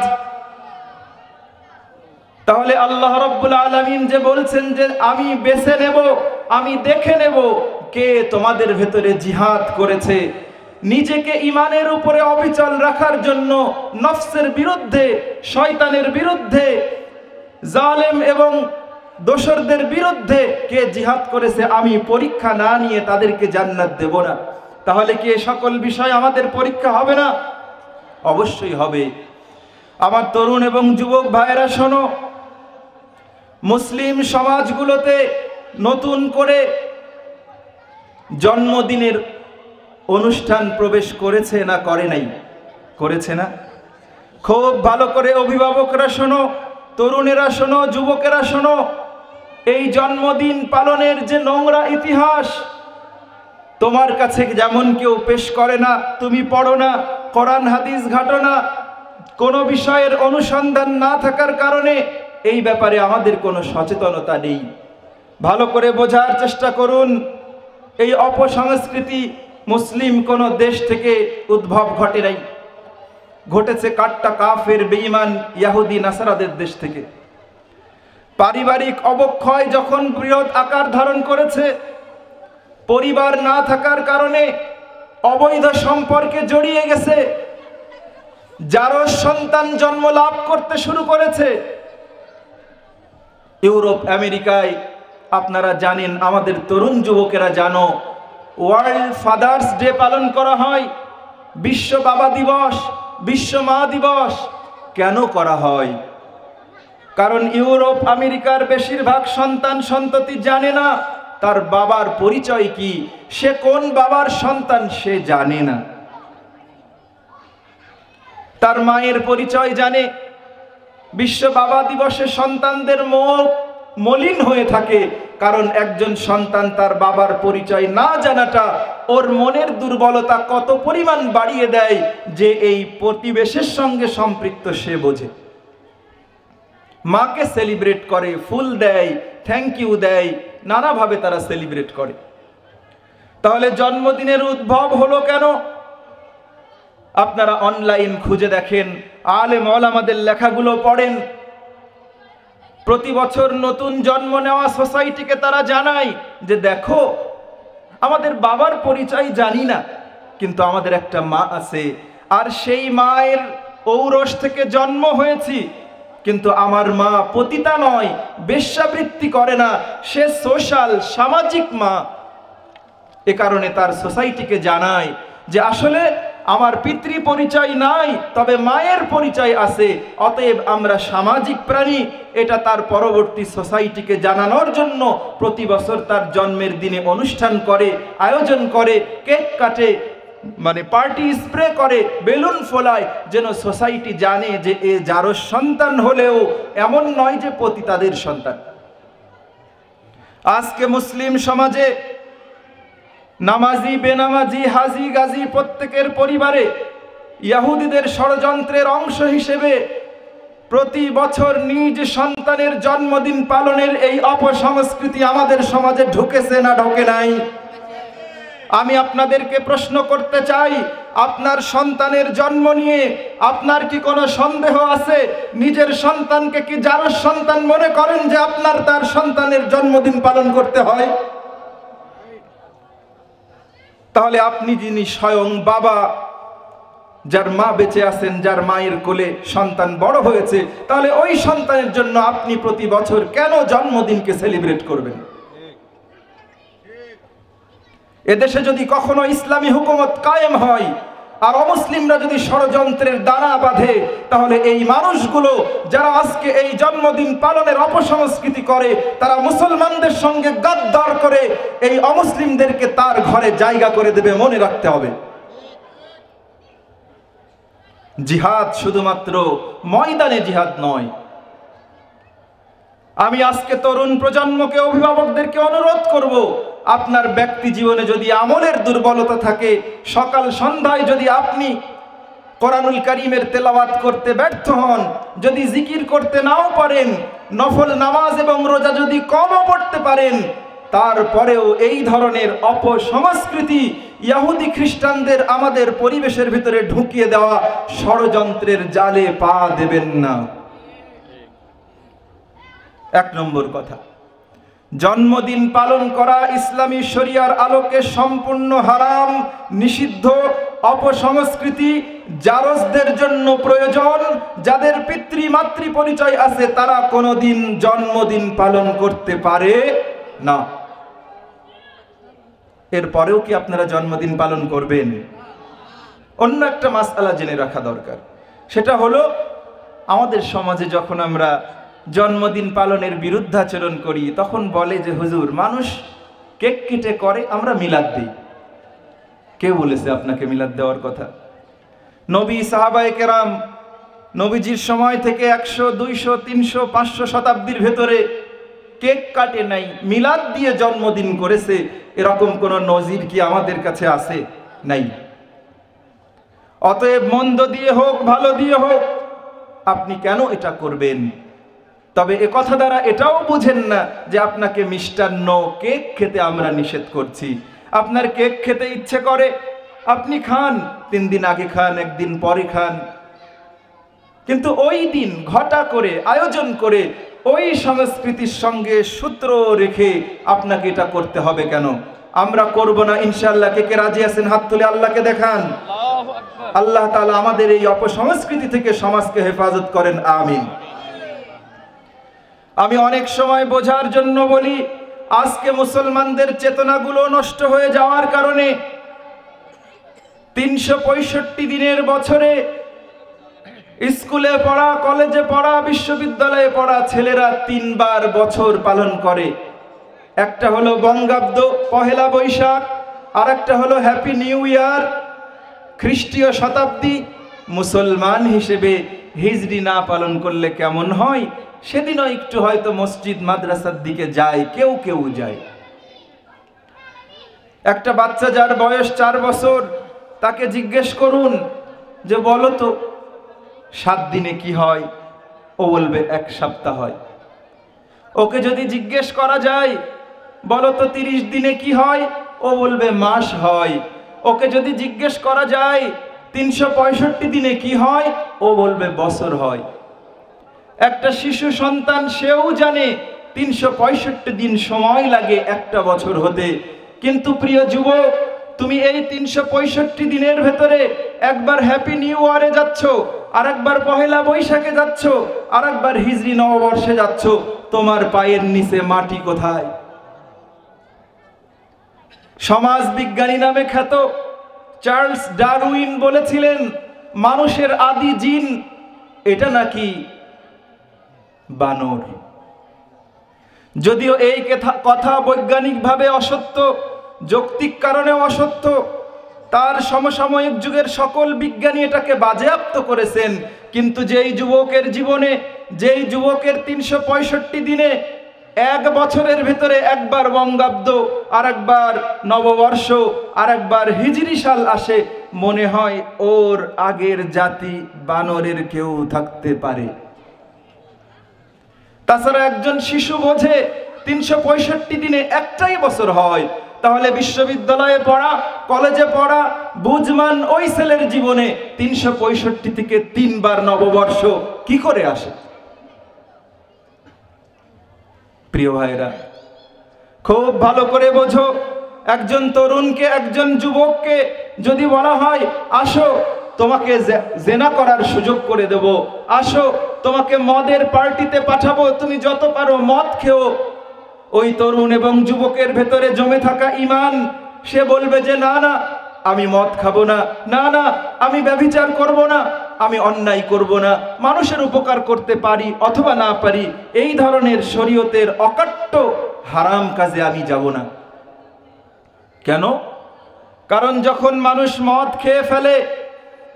তাহলে আল্লাহ রাব্বুল আলামিন যে বলছেন যে আমি বেছে নেব, আমি দেখে নেব কে তোমাদের ভেতরে জিহাদ করেছে, নিজেকে ঈমানের উপরে অবিচল রাখার জন্য নফসের বিরুদ্ধে, শয়তানের বিরুদ্ধে, জালেম এবং দোসরদের বিরুদ্ধে কে জিহাদ করেছে, আমি পরীক্ষা না নিয়ে তাদেরকে জান্নাত দেব না। তাহলে কি এই সকল বিষয় আমাদের পরীক্ষা হবে না? অবশ্যই হবে। আমার তরুণ এবং যুবক ভাইয়েরা শোনো, মুসলিম সমাজগুলোতে নতুন করে জন্মদিনের অনুষ্ঠান প্রবেশ করেছে না করে নাই? করেছে না? খুব ভালো করে অভিভাবকরা শোনো, তরুণেরা শোনো, যুবকেরা শোনো, এই জন্মদিন পালনের যে নোংরা ইতিহাস তোমার কাছে যেমন কেউ পেশ করে না, তুমি পড়ো না, কোরআন হাদিস ঘাটো না, কোনো বিষয়ের অনুসন্ধান না থাকার কারণে এই ব্যাপারে আমাদের কোনো সচেতনতা নেই। ভালো করে বোঝার চেষ্টা করুন, এই অপসংস্কৃতি মুসলিম কোনো দেশ থেকে উদ্ভব ঘটে নাই, ঘটেছে কাট্টা কাফের বেঈমান ইহুদি নাসারাদের দেশ থেকে। পারিবারিক অবক্ষয় যখন বৃহৎ আকার ধারণ করেছে, পরিবার না থাকার কারণে অবৈধ সম্পর্কে জড়িয়ে গেছে, যারও সন্তান জন্ম লাভ করতে শুরু করেছে। ইউরোপ, আমেরিকায় আপনারা জানেন, আমাদের তরুণ যুবকেরা জানো, ওয়ার্ল্ড ফাদার্স ডে পালন করা হয়, বিশ্ব বাবা দিবস, বিশ্ব মা দিবস। কেন করা হয়? কারণ ইউরোপ, আমেরিকার বেশিরভাগ সন্তান সন্ততি জানে না তার বাবার পরিচয় কি, সে কোন বাবার সন্তান সে জানে না। তার মায়ের পরিচয় জানে। বিশ্ব বাবা দিবসে সন্তানদের মুখ মলিন হয়ে থাকে, কারণ একজন সন্তান তার বাবার পরিচয় না জানাটা ওর মনের দুর্বলতা কত পরিমাণ বাড়িয়ে দেয় যে এই প্রতিবেশের সঙ্গে সম্পৃক্ত সে বোঝে। মাকে সেলিব্রেট করে, ফুল দেয়, থ্যাংক ইউ দেয়, নানাভাবে তারা সেলিব্রেট করে। তাহলে জন্মদিনের উদ্ভব হলো কেন? আপনারা অনলাইন খুঁজে দেখেন, আলেম ওলামাদের লেখাগুলো পড়েন। প্রতি বছর নতুন জন্ম নেওয়া সোসাইটিকে তারা জানায় যে দেখো, আমাদের বাবার পরিচয় জানি না, কিন্তু আমাদের একটা মা আছে, আর সেই মায়ের ঔরস থেকে জন্ম হয়েছি, কিন্তু আমার মা পতিতা নয়, বেশ্যাবৃত্তি করে না, সে সোশ্যাল, সামাজিক মা। এ কারণে তার সোসাইটিকে জানায় যে আসলে আমার পিতৃ পরিচয় নাই, তবে মায়ের পরিচয় আছে, অতএব আমরা সামাজিক প্রাণী। এটা তার পরবর্তী সোসাইটিকে জানানোর জন্য প্রতি বছর তার জন্মের দিনে অনুষ্ঠান করে, আয়োজন করে, কেক কাটে, মানে পার্টি স্প্রে করে, বেলুন ফোলায়, যেন সোসাইটি জানে যে এ যারও সন্তান হলেও এমন নয় যে পতিতাদের সন্তান। আজকে মুসলিম সমাজে নামাজি, বেনামাজি, হাজি, গাজী প্রত্যেকের পরিবারে ইহুদিদের ষড়যন্ত্রের অংশ হিসেবে প্রতি বছর নিজ সন্তানের জন্মদিন পালনের এই অপসংস্কৃতি আমাদের সমাজে ঢুকেছে না ঢোকে নাই? আমি আপনাদেরকে প্রশ্ন করতে চাই, আপনার সন্তানের জন্ম নিয়ে আপনার কি কোনো সন্দেহ আছে? নিজের সন্তানকে কি যার সন্তান মনে করেন যে আপনার তার সন্তানের জন্মদিন পালন করতে হয়? তাহলে আপনি যিনি স্বয়ং বাবা, যার মা বেঁচে আছেন, যার মায়ের কোলে সন্তান বড় হয়েছে, তাহলে ওই সন্তানের জন্য আপনি প্রতি বছর কেন জন্মদিনকে সেলিব্রেট করবেন? এদেশে যদি কখনো ইসলামী হুকুমত কায়েম হয় আর অমুসলিমরা যদি ষড়যন্ত্রের দানা বাঁধে, তাহলে এই মানুষগুলো যারা আজকে এই জন্মদিন পালনের অপসংস্কৃতি করে, তারা মুসলমানদের সঙ্গে গাদ্দার করে এই অমুসলিমদেরকে তার ঘরে জায়গা করে দেবে, মনে রাখতে হবে। জিহাদ শুধুমাত্র ময়দানে জিহাদ নয়। আমি আজকে তরুণ প্রজন্মকে, অভিভাবকদেরকে অনুরোধ করব, আপনার ব্যক্তি জীবনে যদি আমলের দুর্বলতা থাকে, সকাল সন্ধ্যায় যদি আপনি কোরআনুল কারীমের তেলাওয়াত করতে ব্যর্থ হন, যদি জিকির করতে নাও পারেন, নফল নামাজ এবং রোজা যদি কমও পড়তে পারেন, তারপরেও এই ধরনের অপসংস্কৃতি ইহুদি খ্রিস্টানদের আমাদের পরিবেশের ভিতরে ঢুকিয়ে দেওয়া ষড়যন্ত্রের জালে পা দেবেন না। এক নম্বর কথা, জন্মদিন পালন করা ইসলামী শরিয়ার আলোকে সম্পূর্ণ হারাম, নিষিদ্ধ, অপসংস্কৃতি। জারজদের জন্য প্রয়োজন, যাদের পিতৃ মাতৃ পরিচয় আছে তারা কোনোদিন জন্মদিন পালন করতে পারে না। এরপরেও কি আপনারা জন্মদিন পালন করবেন? অন্য একটা মাসআলা জেনে রাখা দরকার, সেটা হলো আমাদের সমাজে যখন আমরা জন্মদিন পালনের বিরুদ্ধাচরণ করি, তখন বলে যে হুজুর, মানুষ কেক কেটে করে, আমরা মিলাদ দিই। কে বলেছে আপনাকে মিলাদ দেওয়ার কথা? নবী, সাহাবায়ে কেরাম নবীজির সময় থেকে 100, 200, 300, 500 শতাব্দীর ভেতরে কেক কাটে নাই, মিলাদ দিয়ে জন্মদিন করেছে। এরকম কোন নজির কি আমাদের কাছে আছে? নাই। অতএব মন্দ দিয়ে হোক, ভালো দিয়ে হোক, আপনি কেন এটা করবেন? তবে এ কথা দ্বারা এটাও বুঝেন না যে আপনাকে মিষ্টান্ন, কেক খেতে আমরা নিষেধ করছি। আপনার কেক খেতে ইচ্ছে করে, আপনি খান, 3 দিন আগে খান, 1 দিন পরে খান, কিন্তু ওই দিন ঘটা করে, আয়োজন করে, ওই সংস্কৃতির সঙ্গে সূত্র রেখে আপনাকে এটা করতে হবে কেন? আমরা করব না ইনশাআল্লাহ। কে রাজি আছেন? হাত তুলে আল্লাহকে দেখান। আল্লাহ তাআলা আমাদের এই অপসংস্কৃতি থেকে সমাজকে হেফাজত করেন, আমিন। আমি অনেক সময় বোঝার জন্য বলি, আজকে মুসলমানদের চেতনাগুলো নষ্ট হয়ে যাওয়ার কারণে 365 দিনের বছরে স্কুলে পড়া, কলেজে পড়া, বিশ্ববিদ্যালয়ে পড়া ছেলেরা 3 বার বছর পালন করে। একটা হলো বঙ্গাব্দ পহেলা বৈশাখ, আর একটা হলো হ্যাপি নিউ ইয়ার, খ্রিস্টীয় শতাব্দী। মুসলমান হিসেবে হিজরি না পালন করলে কেমন হয়? সেদিনও একটু হয়তো মসজিদ মাদ্রাসার দিকে যায়, কেউ কেউ যায়। একটা বাচ্চা যার বয়স 4 বছর, তাকে জিজ্ঞেস করুন যে বলো তো 7 দিনে কি হয়, ও বলবে 1 সপ্তাহ হয়। ওকে যদি জিজ্ঞেস করা যায় বলো তো 30 দিনে কি হয়, ও বলবে মাস হয়। ওকে যদি জিজ্ঞেস করা যায় 365 দিনে কি হয়, ও বলবে বছর হয়। একটা শিশু সন্তান সেও জানে 365 দিন সময় লাগে একটা বছর হতে। কিন্তু প্রিয় যুবক, তুমি এই 365 দিনের ভেতরে একবার হ্যাপি নিউ ইয়ারে যাচ্ছ, আর একবার পহেলা বৈশাখে যাচ্ছ, আর একবার হিজরি নববর্ষে যাচ্ছ, তোমার পায়ের নিচে মাটি কোথায়? সমাজ বিজ্ঞানী নামে খ্যাত চার্লস ডারউইন বলেছিলেন মানুষের আদি জিন এটা নাকি বানর। যদিও এই কথা বৈজ্ঞানিকভাবে অসত্য, যৌক্তিক কারণে অসত্য, তার সমসাময়িক যুগের সকল বিজ্ঞানী এটাকে বাজেয়াপ্ত করেছেন। কিন্তু যেই যুবকের জীবনে, যেই যুবকের 365 দিনে 1 বছরের ভেতরে একবার বঙ্গাব্দ, আর একবার নববর্ষ, আর একবার হিজরি সাল আসে, মনে হয় ওর আগের জাতি বানরের কেউ থাকতে পারে। তাছাড়া একজন শিশু বোঝে 365 দিনে একটাই বছর হয়, তাহলে বিশ্ববিদ্যালয়ে পড়া, কলেজে পড়া বুঝমান ওই ছেলের জীবনে 365 থেকে 3 বার নববর্ষ কি করে আসে? প্রিয় ভাইরা, খুব ভালো করে বোঝো, একজন তরুণকে, একজন যুবককে যদি বলা হয় আসো তোমাকে জেনা করার সুযোগ করে দেব, আসো তোমাকে মদের পার্টিতে পাঠাবো, তুমি যত পারো মদ খেও, ওই তরুণ এবং যুবকের ভেতরে জমে থাকা ঈমান, সে বলবে যে না না আমি মদ খাবো না, না না আমি ব্যভিচার করব না, আমি অন্যায় করব না, মানুষের উপকার করতে পারি অথবা না পারি, এই ধরনের শরীয়তের অকাট্য হারাম কাজে আমি যাব না। কেন? কারণ যখন মানুষ মদ খেয়ে ফেলে,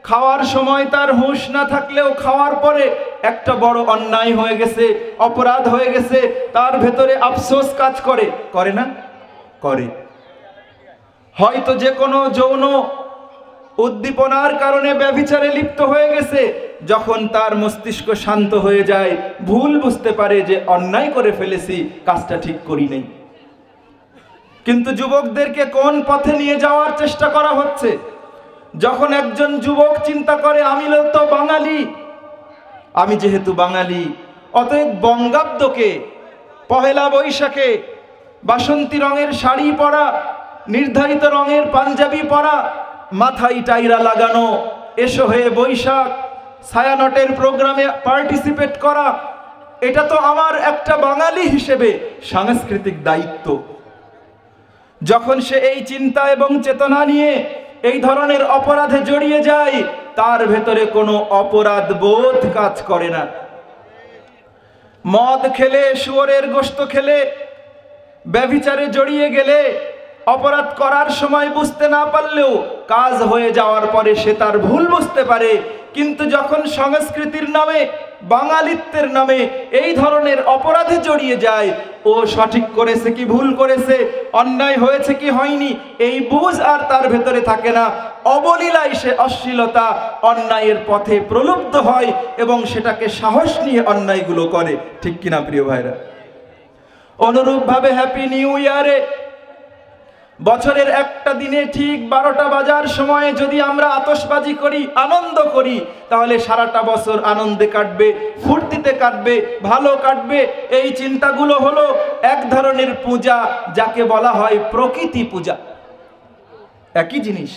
খাওয়ার সময় তার হুঁশ না থাকলেও খাওয়ার পরে একটা বড় অন্যায় হয়ে গেছে, অপরাধ হয়ে গেছে, তার ভেতরে আফসোস কাজ করে, করে না? করে। হয়তো যে কোনো যৌন উদ্দীপনার কারণে ব্যভিচারে লিপ্ত হয়ে গেছে, যখন তার মস্তিষ্ক শান্ত হয়ে যায়, ভুল বুঝতে পারে যে অন্যায় করে ফেলেছি, কাজটা ঠিক করি নাই। কিন্তু যুবকদেরকে কোন পথে নিয়ে যাওয়ার চেষ্টা করা হচ্ছে? যখন একজন যুবক চিন্তা করে আমি তো বাঙালি, আমি যেহেতু বাঙালি, অতএব বঙ্গাব্দকে, পহেলা বৈশাখে বাসন্তী রঙের শাড়ি পরা, নির্ধারিত রঙের পাঞ্জাবি পরা, মাথায় টাইরা লাগানো, এসো হয়ে বৈশাখ, ছায়ানটের প্রোগ্রামে পার্টিসিপেট করা, এটা তো আমার একটা বাঙালি হিসেবে সাংস্কৃতিক দায়িত্ব। যখন সে এই চিন্তা এবং চেতনা নিয়ে এই ধরনের অপরাধে জড়িয়ে যায়, তার ভেতরে কোনো অপরাধ বোধ কাজ করে না। মদ খেলে, শুয়োরের গোশত খেলে, ব্যভিচারে জড়িয়ে গেলে, অপরাধ করার সময় বুঝতে না পারলেও কাজ হয়ে যাওয়ার পরে সে তার ভুল বুঝতে পারে। কিন্তু যখন সংস্কৃতির নামে, বাঙালিত্বের নামে এই ধরনের অপরাধে জড়িয়ে যায়, ও সঠিক করেছে কি ভুল করেছে, অন্যায় হয়েছে কি হয়নি, এই বুঝ আর তার ভেতরে থাকে না। অবলীলায় সে অশ্লীলতা, অন্যায়ের পথে প্রলুব্ধ হয় এবং সেটাকে সাহস নিয়ে অন্যায়গুলো করে। ঠিক কিনা প্রিয় ভাইরা? অনুরূপভাবে হ্যাপি নিউ ইয়ারে, বছরের একটা দিনে ঠিক 12টা বাজার সময়ে যদি আমরা আতশবাজি করি, আনন্দ করি, তাহলে সারাটা বছর আনন্দে কাটবে, ফুর্তিতে কাটবে, ভালো কাটবে। এই চিন্তাগুলো হলো এক ধরনের পূজা, যাকে বলা হয় প্রকৃতি পূজা। একই জিনিস।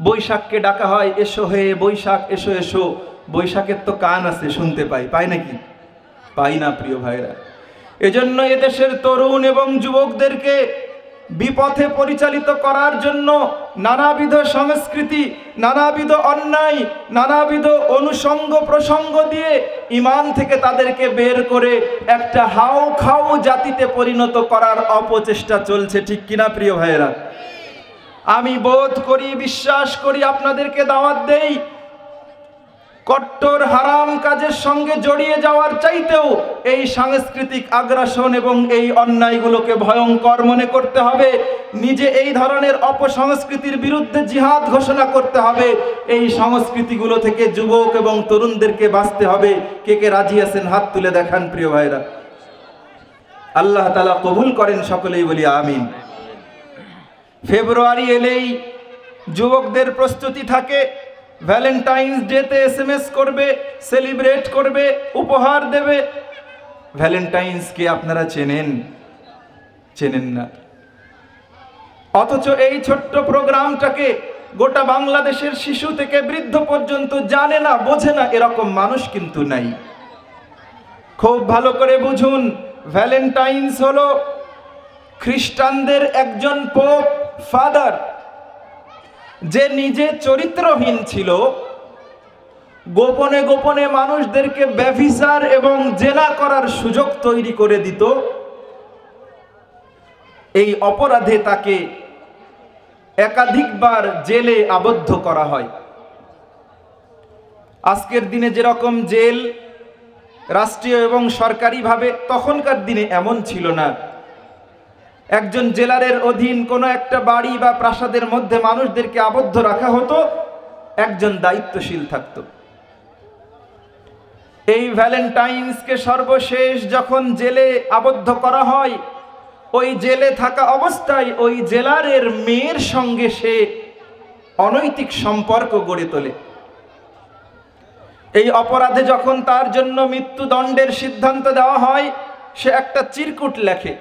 বৈশাখকে ডাকা হয় এসো হে বৈশাখ, এসো এসো। বৈশাখের তো কান আছে, শুনতে পাই, পাই নাকি? পাই না প্রিয় ভাইরা। এজন্য এদেশের তরুণ এবং যুবকদেরকে বিপথে পরিচালিত করার জন্য নানাবিধ সংস্কৃতি, নানাবিধ অন্যায়, নানাবিধ অনুষঙ্গ প্রসঙ্গ দিয়ে ঈমান থেকে তাদেরকে বের করে একটা হাউ খাউ জাতিতে পরিণত করার অপচেষ্টা চলছে। ঠিক কিনা প্রিয় ভাইয়েরা? আমি বোধ করি, বিশ্বাস করি, আপনাদেরকে দাওয়াত দেই, কট্টর হারাম কাজের সঙ্গে জড়িয়ে যাওয়ার চাইতেও এই সাংস্কৃতিক আগ্রাসন এবং এই অন্যায়গুলোকে ভয়ঙ্কর মনে করতে হবে। নিজে এই ধরনের অপসংস্কৃতির বিরুদ্ধে জিহাদ ঘোষণা করতে হবে। এই সংস্কৃতিগুলো থেকে যুবক এবং তরুণদেরকে বাঁচতে হবে। কে কে রাজি আছেন হাত তুলে দেখান প্রিয় ভাইরা। আল্লাহ তাআলা কবুল করেন, সকলেই বলি আমিন। ফেব্রুয়ারি এলেই যুবকদের প্রস্তুতি থাকে, ভ্যালেন্টাইন্স ডেতে এসএমএস করবে, সেলিব্রেট করবে, উপহার দেবে। ভ্যালেন্টাইন্সকে আপনারা চেনেন? চেনেন না। অথচ এই ছোট্ট প্রোগ্রামটাকে গোটা বাংলাদেশের শিশু থেকে বৃদ্ধ পর্যন্ত জানে না, বোঝে না, এরকম মানুষ কিন্তু নাই। খুব ভালো করে বুঝুন, ভ্যালেন্টাইন্স হলো খ্রিস্টানদের একজন পোপ ফাদার, যে নিজে চরিত্রহীন ছিল, গোপনে গোপনে মানুষদেরকে ব্যভিচার এবং জেনা করার সুযোগ তৈরি করে দিত। এই অপরাধে তাকে একাধিকবার জেলে আবদ্ধ করা হয়। আজকের দিনে যেরকম জেল রাষ্ট্রীয় এবং সরকারিভাবে, তখনকার দিনে এমন ছিল না। একজন জেলারের অধীন কোনো একটা বাড়ি বা প্রাসাদের মধ্যে মানুষদেরকে আবদ্ধ রাখা হতো, একজন দায়িত্বশীল থাকত। এই ভ্যালেন্টাইন্সকে সর্বশেষ যখন জেলে আবদ্ধ করা হয়, ওই জেলে থাকা অবস্থায় ওই জেলারের মেয়ের সঙ্গে সে অনৈতিক সম্পর্ক গড়ে তোলে। এই অপরাধে যখন তার জন্য মৃত্যুদণ্ডের সিদ্ধান্ত দেওয়া হয়, সে একটা চিরকুট লেখে,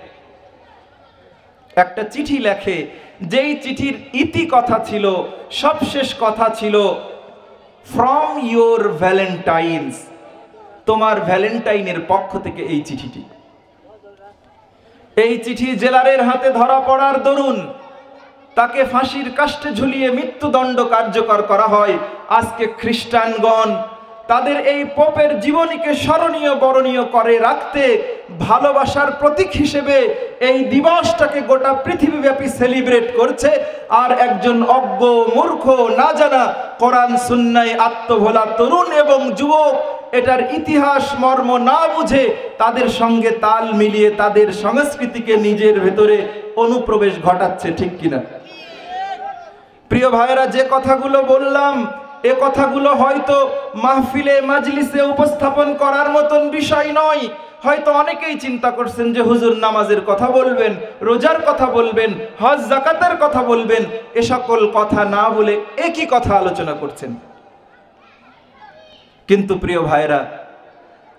একটা চিঠি লেখে, যেই চিঠির ইতি কথা ছিল, সবশেষ কথা ছিল, ফ্রম ইয়োর ভ্যালেন্টাইন্স, তোমার ভ্যালেন্টাইনের পক্ষ থেকে এই চিঠিটি। এই চিঠি জেলারের হাতে ধরা পড়ার দরুন তাকে ফাঁসির কাষ্ঠে ঝুলিয়ে মৃত্যুদণ্ড কার্যকর করা হয়। আজকে খ্রিস্টানগণ তাদের এই পোপের জীবনীকে স্মরণীয় বরণীয় করে রাখতে ভালোবাসার প্রতীক হিসেবে এই দিবসটাকে গোটা পৃথিবীব্যাপী সেলিব্রেট করছে। আর একজন অজ্ঞ মূর্খ না জানা কোরআন সুন্নায় আত্মভোলা তরুণ এবং যুবক এটার ইতিহাস মর্ম না বুঝে তাদের সঙ্গে তাল মিলিয়ে তাদের সংস্কৃতিকে নিজের ভেতরে অনুপ্রবেশ ঘটাচ্ছে, ঠিক কিনা? প্রিয় ভাইরা, যে কথাগুলো বললাম, এ কথাগুলো হয়তো মাহফিলে মাজলিসে উপস্থাপন করার মতন বিষয় নয়। হয়তো অনেকেই চিন্তা করছেন যে হুজুর নামাজের কথা বলবেন, রোজার কথা বলবেন, হজ যাকাতের কথা বলবেন, এ সকল কথা না বলে একই কথা আলোচনা করছেন। কিন্তু প্রিয় ভাইরা,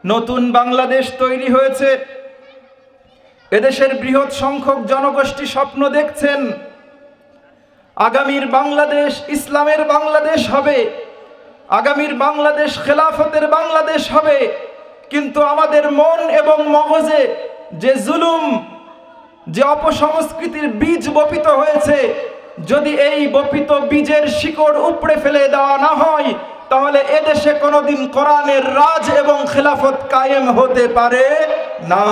নতুন বাংলাদেশ তৈরি হয়েছে, এদেশের বৃহৎ সংখ্যক জনগোষ্ঠী স্বপ্ন দেখছেন আগামীর বাংলাদেশ ইসলামের বাংলাদেশ হবে, আগামীর বাংলাদেশ খেলাফতের বাংলাদেশ হবে। কিন্তু আমাদের মন এবং মগজে যে জুলুম, যে অপসংস্কৃতির বীজ বপিত হয়েছে, যদি এই বপিত বীজের শিকড় উপড়ে ফেলে দেওয়া না হয়, তাহলে এদেশে কোনোদিন কোরআনের রাজ এবং খেলাফত কায়েম হতে পারে না।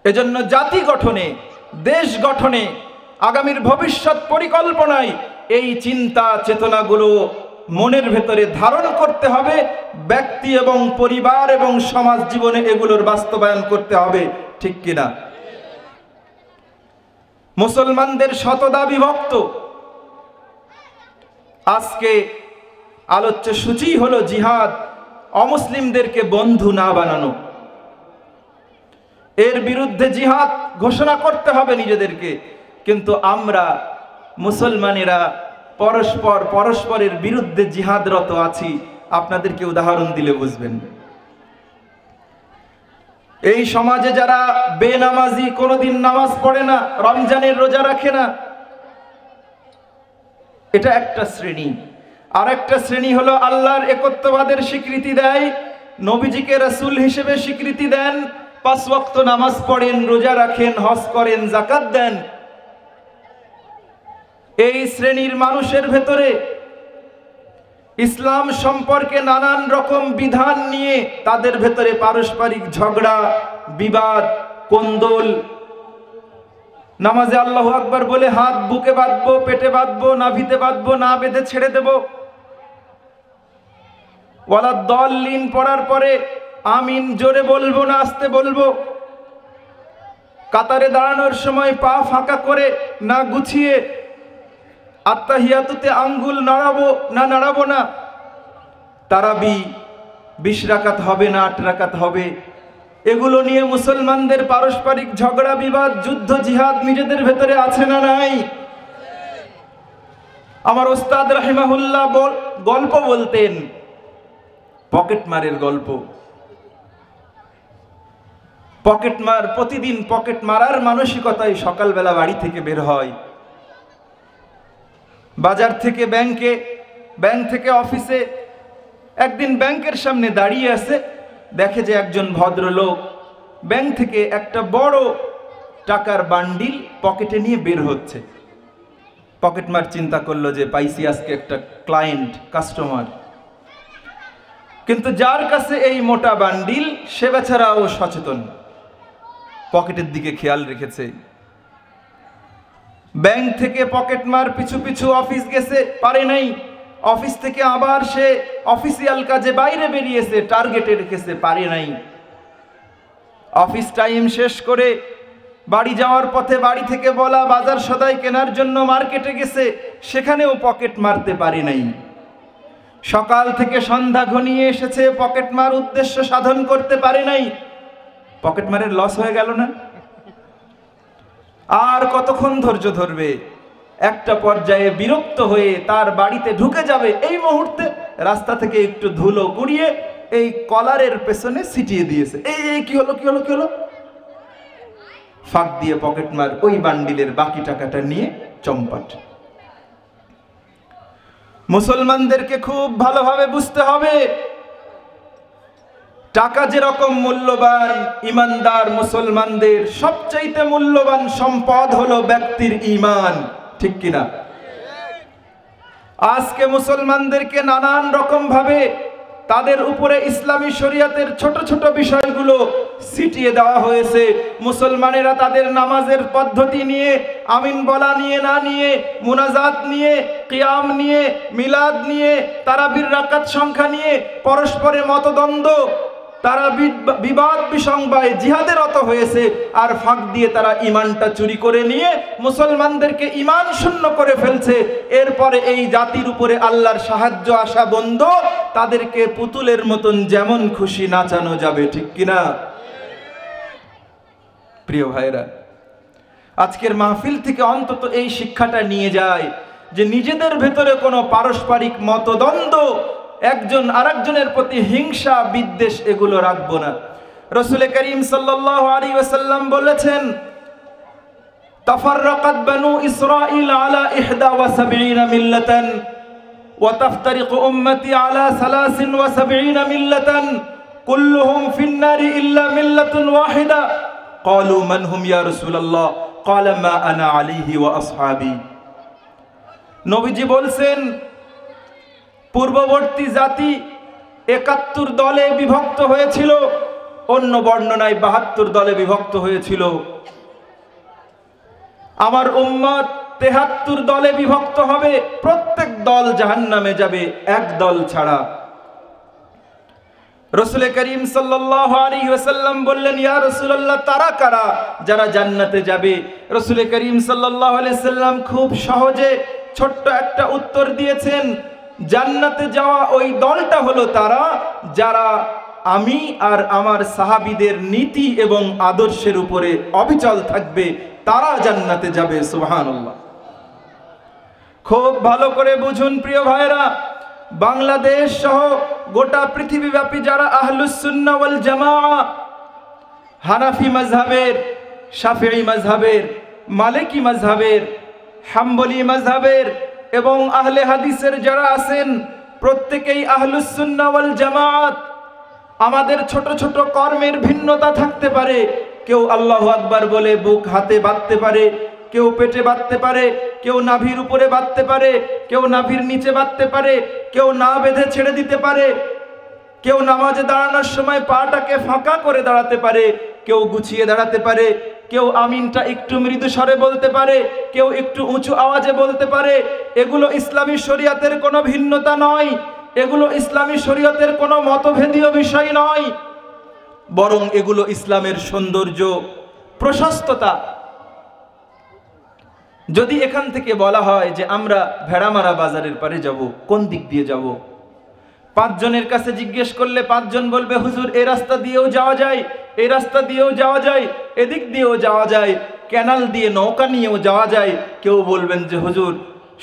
এজন্য জাতি গঠনে, দেশ গঠনে, আগামীর ভবিষ্যৎ পরিকল্পনায় এই চিন্তা চেতনাগুলো মনের ভেতরে ধারণ করতে হবে। ব্যক্তি এবং পরিবার এবং সমাজ জীবনে এগুলোর বাস্তবায়ন করতে হবে, ঠিক কিনা? মুসলমানদের শতদা বিভক্ত। আজকে আলোচ্য সূচি হলো জিহাদ, অমুসলিমদেরকে বন্ধু না বানানো। এর বিরুদ্ধে জিহাদ ঘোষণা করতে হবে নিজেদেরকে। কিন্তু আমরা মুসলমানেরা পরস্পরের বিরুদ্ধে জিহাদরত আছি। আপনাদেরকে উদাহরণ দিলে বুঝবেন। এই সমাজে যারা বেনামাজি, কোনোদিন নামাজ পড়ে না, রমজানের রোজা রাখে না, এটা একটা শ্রেণী। আর একটা শ্রেণী হলো আল্লাহর একত্ববাদের স্বীকৃতি দেয়, নবীজিকে রাসূল হিসেবে স্বীকৃতি দেন, 5 ওয়াক্ত নামাজ পড়েন, রোজা রাখেন, হজ করেন, যাকাত দেন। এই শ্রেণীর মানুষের ভেতরে ইসলাম সম্পর্কে নানান রকম বিধান নিয়ে তাদের ভেতরে পারস্পরিক ঝগড়া, বিবাদ, কোন্দল। নামাজে আল্লাহু আকবার বলে হাত বুকে বাঁধবো, পেটে বাঁধবো, নাভিতে বাঁধবো, না বেঁধে ছেড়ে দেব। ওয়ালাদ-দাল্লিন পড়ার পরে আমিন জোরে বলবো না আস্তে বলবো? কাতারে দাঁড়ানোর সময় পা ফাঁকা করে না গুছিয়ে? আত্তাহিয়াতুতে আঙ্গুল নাড়াবো না নাড়াবো না? তারাবি 20 রাকাত হবে না 8 রাকাত হবে? এগুলো নিয়ে মুসলমানদের পারস্পরিক ঝগড়া বিবাদ, যুদ্ধ, জিহাদ নিজেদের ভেতরে আছে না নাই? আমার ওস্তাদ রাহিমাহুল্লাহ গল্প বলতেন, পকেটমারের গল্প। পকেটমার প্রতিদিন পকেট মারার মানসিকতায় সকালবেলা বাড়ি থেকে বের হয়, বাজার থেকে ব্যাংকে, ব্যাংক থেকে অফিসে। একদিন ব্যাংকের সামনে দাঁড়িয়ে আছে, দেখে যে একজন ভদ্রলোক ব্যাংক থেকে একটা বড় টাকার বান্ডিল পকেটে নিয়ে বের হচ্ছে। পকেটমার চিন্তা করলো যে পাইছি আজকে একটা ক্লায়েন্ট, কাস্টমার। কিন্তু যার কাছে এই মোটা বান্ডিল সে বেচারাও সচেতন, পকেটের দিকে খেয়াল রেখেছে। ব্যাংক থেকে পকেটমার পিছু পিছু অফিস গেছে, পারে নাই। অফিস থেকে আবার সে অফিসিয়াল কাজে বাইরে বেরিয়েছে, টার্গেটে রেখেছে, পারে নাই। অফিস টাইম শেষ করে বাড়ি যাওয়ার পথে বাড়ি থেকে বলা বাজার সদাই কেনার জন্য মার্কেটে গেছে, সেখানেও পকেট মারতে পারে নাই। সকাল থেকে সন্ধ্যা ঘনিয়ে এসেছে, পকেটমার উদ্দেশ্য সাধন করতে পারে নাই। পকেটমারের লস হয়ে গেল না? আর কতক্ষণ ধৈর্য ধরবে? একটা পর্যায়ে বিরক্ত হয়ে তার বাড়িতে ঢুকে যাবে, এই মুহূর্তে রাস্তা থেকে একটু ধুলো কুড়িয়ে এই কলারের পেছনে ছিটিয়ে দিয়েছে। এই কি হলো কি হলো কি হলো? ফাঁক দিয়ে পকেটমার ওই বান্ডিলের বাকি টাকাটা নিয়ে চম্পাট। মুসলমানদেরকে খুব ভালোভাবে বুঝতে হবে, টাকা যেরকম মূল্যবান, ইমানদার মুসলমানদের সবচাইতে মূল্যবান সম্পদ হলো ব্যক্তির ঈমান। ঠিক কিনা? আজকে মুসলমানদেরকে নানান রকম ভাবে তাদের উপরে ইসলামী শরীয়তের ছোট ছোট বিষয়গুলো ছিটিয়ে দেওয়া হয়েছে। মুসলমানেরা তাদের নামাজের পদ্ধতি নিয়ে, আমিন বলা নিয়ে না নিয়ে, মুনাজাত নিয়ে, কিয়াম নিয়ে, মিলাদ নিয়ে, তারাবির রাকাত সংখ্যা নিয়ে পরস্পরে মতদ্বন্দ্ব, তারা বিবাদ বিসংবায় জিহাদে রত হয়েছে। আর ফাঁক দিয়ে তারা ইমানটা চুরি করে নিয়ে মুসলমানদেরকে ইমান শূন্য করে ফেলছে। এরপরে এই জাতির উপরে আল্লাহর সাহায্য আসা বন্ধ, তাদেরকে পুতুলের মতন যেমন খুশি নাচানো যাবে। ঠিক কিনা? প্রিয় ভাইরা, আজকের মাহফিল থেকে অন্তত এই শিক্ষাটা নিয়ে যায় যে নিজেদের ভেতরে কোনো পারস্পরিক মতদ্বন্দ্ব, একজন আরেকজনের প্রতি হিংসা বিদ্বেষ এগুলো রাখবো না। রাসূল করিম সাল্লাল্লাহু আলাইহি ওয়াসাল্লাম বলেছেন, তাফাররাকাত বানু ইসরাঈল আলা 71 মিল্লাতান ওয়া তাফতারিকু উম্মতি আলা 73 মিল্লাতান কুল্লুহুম ফিন নারি ইল্লা মিল্লাতুন ওয়াহিদা। ক্বালু মান হুম ইয়া রাসূলুল্লাহ? ক্বালা মা আনা আলাইহি ওয়া আসহাবি। নবীজি বলছেন, পূর্ববর্তী জাতি 71 দলে বিভক্ত হয়েছিল, অন্য বর্ণনায় 72 দলে বিভক্ত হয়েছিল। আমার উম্মত 73 দলে বিভক্ত হবে, প্রত্যেক দল জাহান্নামে যাবে, এক দল ছাড়া। রাসূল করিম সাল্লাল্লাহু আলাইহি ওয়াসাল্লাম বললেন, ইয়া রাসূলুল্লাহ, তারা কারা যারা জান্নাতে যাবে? রাসূল করিম সাল্লাল্লাহু আলাইহি ওয়াসাল্লাম খুব সহজে ছোট্ট একটা উত্তর দিয়েছেন, জান্নাতে যাওয়া ওই দলটা হলো তারা যারা আমি আর আমার সাহাবীদের নীতি এবং আদর্শের উপরে অবিচল থাকবে, তারা জান্নাতে যাবে। সুবহানাল্লাহ। খুব ভালো করে বুঝুন প্রিয় ভাইরা, বাংলাদেশ সহ গোটা পৃথিবীব্যাপী যারা আহলুস সুন্নাহ ওয়াল জামাআহ, হানাফি মাযহাবের, শাফিঈ মাযহাবের, মালিকি মাযহাবের, হাম্বলি মাযহাবের এবং আহলে হাদিসের যারা আছেন, প্রত্যেকেই আহলুস সুন্নাহ ওয়াল জামাআত। আমাদের ছোট ছোট কর্মের ভিন্নতা থাকতে পারে, কেউ আল্লাহু আকবার বলে বুক হাতে বাঁধতে পারে, কেউ পেটে বাঁধতে পারে, কেউ নাভির উপরে বাঁধতে পারে, কেউ নাভির নিচে বাঁধতে পারে, কেউ না বেঁধে ছেড়ে দিতে পারে, কেউ নামাজে দাঁড়ানোর সময় পাটাকে ফাঁকা করে দাঁড়াতে পারে, কেউ গুছিয়ে দাঁড়াতে পারে, কেউ আমিনটা একটু মৃদু স্বরে বলতে পারে, কেউ একটু উঁচু আওয়াজে বলতে পারে। এগুলো ইসলামী শরীয়তের কোনো ভিন্নতা নয়, এগুলো ইসলামী শরীয়তের কোনো মতভেদীয় বিষয় নয়, বরং এগুলো ইসলামের সৌন্দর্য, প্রশস্ততা। যদি এখান থেকে বলা হয় যে আমরা ভেড়ামারা বাজারের পারে যাব, কোন দিক দিয়ে যাব? 5 জনের কাছে জিজ্ঞেস করলে 5 জন বলবে হুজুর এই রাস্তা দিয়েও যাওয়া যায়, এই রাস্তা দিয়েও যাওয়া যায়, এদিক দিয়েও যাওয়া যায়, ক্যানাল দিয়ে নৌকা নিয়েও যাওয়া যায়। কেউ বলবেন যে হুজুর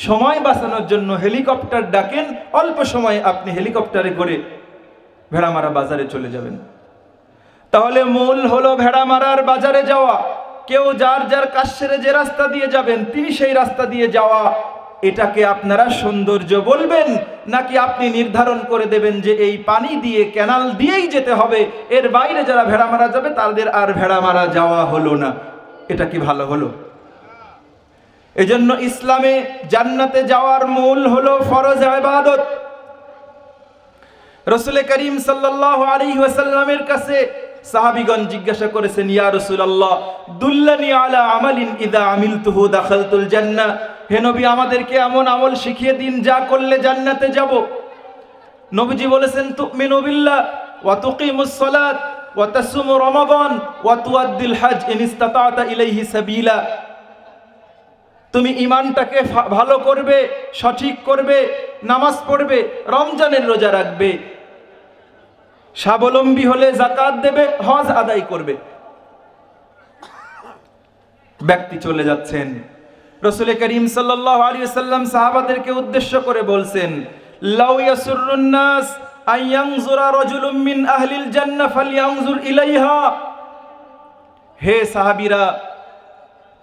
সময় বাঁচানোর জন্য হেলিকপ্টার ডাকেন, অল্প সময় আপনি হেলিকপ্টারে করে ভেড়ামারা বাজারে চলে যাবেন। তাহলে মূল হলো ভেড়ামারার বাজারে যাওয়া। কেউ যার যার কাজ সেরে যে রাস্তা দিয়ে যাবেন তিনি সেই রাস্তা দিয়ে যাওয়া, এটাকে আপনারা সৌন্দর্য বলবেন, নাকি আপনি নির্ধারণ করে দেবেন যে এই পানি দিয়ে ক্যানাল দিয়েই যেতে হবে, এর বাইরে যারা ভেড়ামারা যাবে তাদের আর ভেড়ামারা যাওয়া হলো না? এটা কি ভালো হলো? এজন্য ইসলামে জান্নাতে যাওয়ার মূল হলো ফরজ ইবাদত। রাসূল করিম সাল্লাল্লাহু আলাইহি ওয়াসাল্লামের কাছে সাহাবীগণ জিজ্ঞাসা করেছেন, ইয়া রাসূলুল্লাহ দুল্লানি আলা আমালিন ইযা আমিলতুহু দাখালতুল জান্নাহ, হে নবী আমাদেরকে এমন আমল শিখিয়ে দিন যা করলে জান্নাতে যাব। নবীজি বলেছেন, তুমিনু বিল্লাহ ওয়া তুকিমুস সালাত ওয়া তাসুমু রমাদান ওয়া তুআদ্দিল হজ ইন ইসতাতা'তা ইলাইহি সাবিলা। তুমি ঈমানটাকে ভালো করবে, সঠিক করবে, নামাজ পড়বে, রমজানের রোজা রাখবে, স্বাবলম্বী হলে যাকাত দেবে, হজ আদায় করবে। ব্যক্তি চলে যাচ্ছেন, রাসূল করিম সাল্লাল্লাহু আলাইহি ওয়াসাল্লাম সাহাবাদেরকে উদ্দেশ্য করে বলছেন, লাউ ইয়াসুরুন নাস আইয়ানজুরা রাজুলুম মিন আহলিল জান্নাহ ফালইয়ানজুর ইলাইহা। হে সাহাবীরা,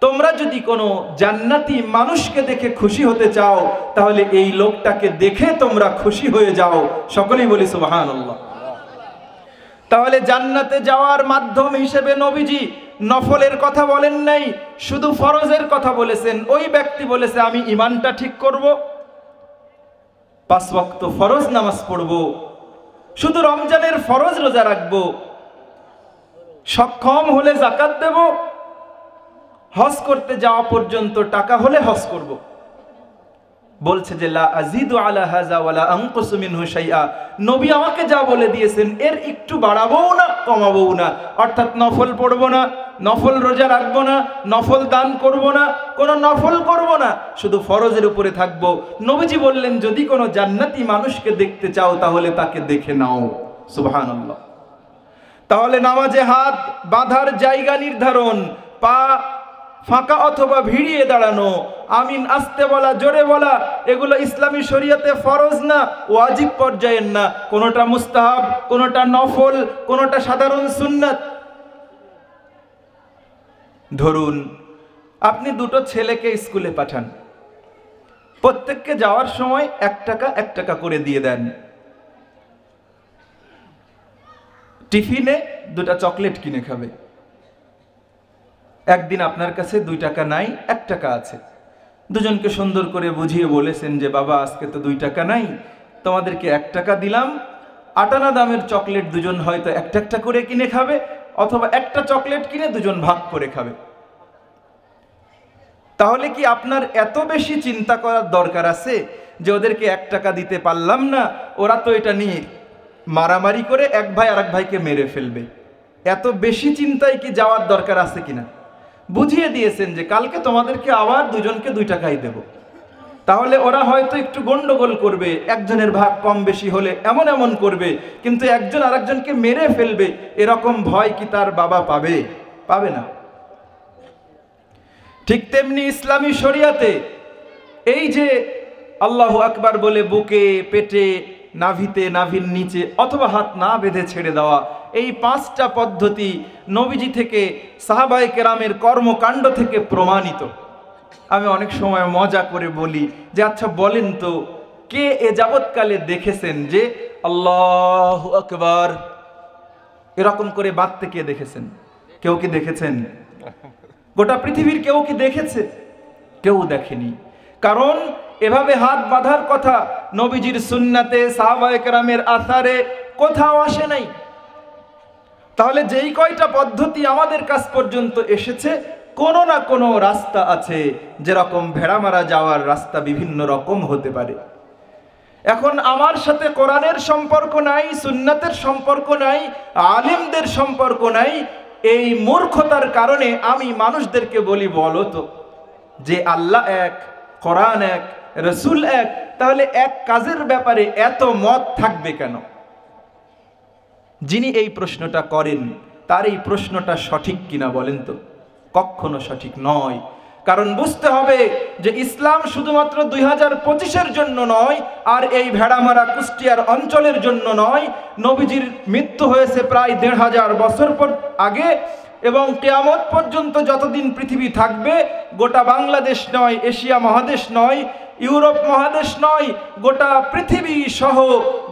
তোমরা যদি কোনো জান্নাতি মানুষকে দেখে খুশি হতে চাও তাহলে এই লোকটাকে দেখে তোমরা খুশি হয়ে যাও। সকলেই বলি সুবহানাল্লাহ। তাহলে জান্নাতে যাওয়ার মাধ্যম হিসেবে নবীজি নফলের কথা বলেন নাই, শুধু ফরজের কথা বলেছেন। ওই ব্যক্তি বলেছে আমি ঈমানটা ঠিক করব, 5 ওয়াক্ত ফরজ নামাজ পড়ব, শুধু রমজানের ফরজ রোজা রাখব, সক্ষম হলে যাকাত দেব, হজ করতে যাওয়া পর্যন্ত টাকা হলে হজ করব। বলছে যে লা আযীদু আলা হাযা ওয়ালা আনকুসু মিনহু শাইআ, নবী আমাকে যা বলে দিয়েছেন এর একটু বাড়াবও না কমাবও না। অর্থাৎ নফল পড়ব না, নফল রোজা রাখব না, নফল দান করব না, কোনো নফল করব না, শুধু ফরজের উপরে থাকব। নবীজি বললেন যদি কোনো জান্নাতি মানুষকে দেখতে চাও তাহলে তাকে দেখে নাও। সুবহানাল্লাহ। তাহলে নামাজে হাত বাঁধার জায়গা নির্ধারণ, পা ফাঁকা অথবা ভিড়িয়ে দাঁড়ানো, আমিন আস্তে বলা, জোরে বলা, এগুলো ইসলামী শরীয়তে ফরজ না, ওয়াজিব পর্যায়ের না, কোনোটা মুস্তাহাব, কোনোটা নফল, কোনোটা সাধারণ সুন্নাত। ধরুন আপনি 2টো ছেলেকে স্কুলে পাঠান, প্রত্যেককে যাওয়ার সময় 1 টাকা 1 টাকা করে দিয়ে দেন। টিফিনে 2টা চকলেট কিনে খাবে। একদিন আপনার কাছে 2 টাকা নাই, 1 টাকা আছে। দুজনকে সুন্দর করে বুঝিয়ে বলেছেন যে বাবা আজকে তো 2 টাকা নাই, তোমাদেরকে 1 টাকা দিলাম, 8 আনা দামের চকলেট দুজন হয়তো 1 একটা করে কিনে খাবে, অথবা একটা চকলেট কিনে দুজন ভাগ করে খাবে। তাহলে কি আপনার এত বেশি চিন্তা করার দরকার আছে যে ওদেরকে 1 টাকা দিতে পারলাম না, ওরা তো এটা নিয়ে মারামারি করে এক ভাই আরেক ভাইকে মেরে ফেলবে? এত বেশি চিন্তায় কি যাওয়ার দরকার আছে কিনা? বুঝিয়ে দিয়েছেন যে কালকে তোমাদেরকে আবার দুজনকে 2 টাকাই দেব। তাহলে ওরা হয়তো একটু গন্ডগোল করবে, একজনের ভাগ কম বেশি হলে এমন এমন করবে, কিন্তু একজন আরেকজনকে মেরে ফেলবে এরকম ভয় কি তার বাবা পাবে? পাবে না। ঠিক তেমনি ইসলামী শরিয়াতে এই যে আল্লাহু আকবার বলে বুকে, পেটে, নাভিতে, নাভির নিচে অথবা হাত না বেঁধে ছেড়ে দেওয়া, এই 5টা পদ্ধতি নবীজি থেকে, সাহাবায়ে কেরামের কর্মকাণ্ড থেকে প্রমাণিত। আমি অনেক সময় মজা করে বলি যে আচ্ছা বলেন তো কে এ যাবৎকালে দেখেছেন যে আল্লাহু আকবার এরকম করে বাঁধতে কে দেখেছেন? কেউ কি দেখেছেন? গোটা পৃথিবীর কেউ কি দেখেছে? কেউ দেখেনি। কারণ এভাবে হাত বাঁধার কথা নবীজির সুন্নাতে, সাহাবায়ে কেরামের আসারে কোথাও আসে নাই। তাহলে যেই কয়টা পদ্ধতি আমাদের কাছ পর্যন্ত এসেছে, কোনো না কোনো রাস্তা আছে। যেরকম ভেড়ামারা যাওয়ার রাস্তা বিভিন্ন রকম হতে পারে, এখন আমার সাথে কোরআনের সম্পর্ক নাই, সুন্নাতের সম্পর্ক নাই, আলেমদের সম্পর্ক নাই। এই মূর্খতার কারণে আমি মানুষদেরকে বলি, বলো তো যে আল্লাহ এক, কোরআন এক, রসুল এক, তাহলে এক কাজের ব্যাপারে এত মত থাকবে কেন? যিনি এই প্রশ্নটা করেন তার এই প্রশ্নটা সঠিক কিনা বলেন তো? কখনো সঠিক নয়। কারণ বুঝতে হবে যে ইসলাম শুধুমাত্র 2025-এর জন্য নয়, আর এই ভেড়ামারা কুষ্টিয়ার অঞ্চলের জন্য নয়। নবীজির মৃত্যু হয়েছে প্রায় 1500 বছর আগে, এবং কিয়ামত পর্যন্ত যতদিন পৃথিবী থাকবে, গোটা বাংলাদেশ নয়, এশিয়া মহাদেশ নয়, ইউরোপ মহাদেশ নয়, গোটা পৃথিবী সহ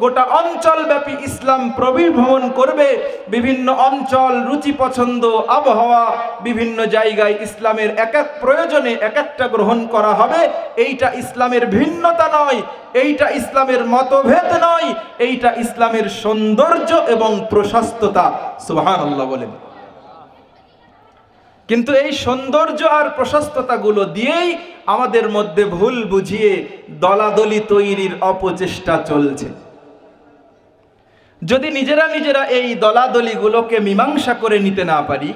গোটা অঞ্চলব্যাপী ইসলাম প্রবির্ভ্রমণ করবে। বিভিন্ন অঞ্চল, রুচি পছন্দ, আবহাওয়া, বিভিন্ন জায়গায় ইসলামের এক এক প্রয়োজনে এক একটা গ্রহণ করা হবে। এইটা ইসলামের ভিন্নতা নয়, এইটা ইসলামের মতভেদ নয়, এইটা ইসলামের সৌন্দর্য এবং প্রশস্ততা। সুবহানাল্লাহ বলেন। কিন্তু এই সৌন্দর্য আর প্রশস্ততাগুলো দিয়েই আমাদের মধ্যে ভুল বুঝিয়ে দলাদলি তৈরির অপচেষ্টা চলছে। যদি নিজেরা এই দলাদলিগুলোকে মীমাংসা করে নিতে না পারি,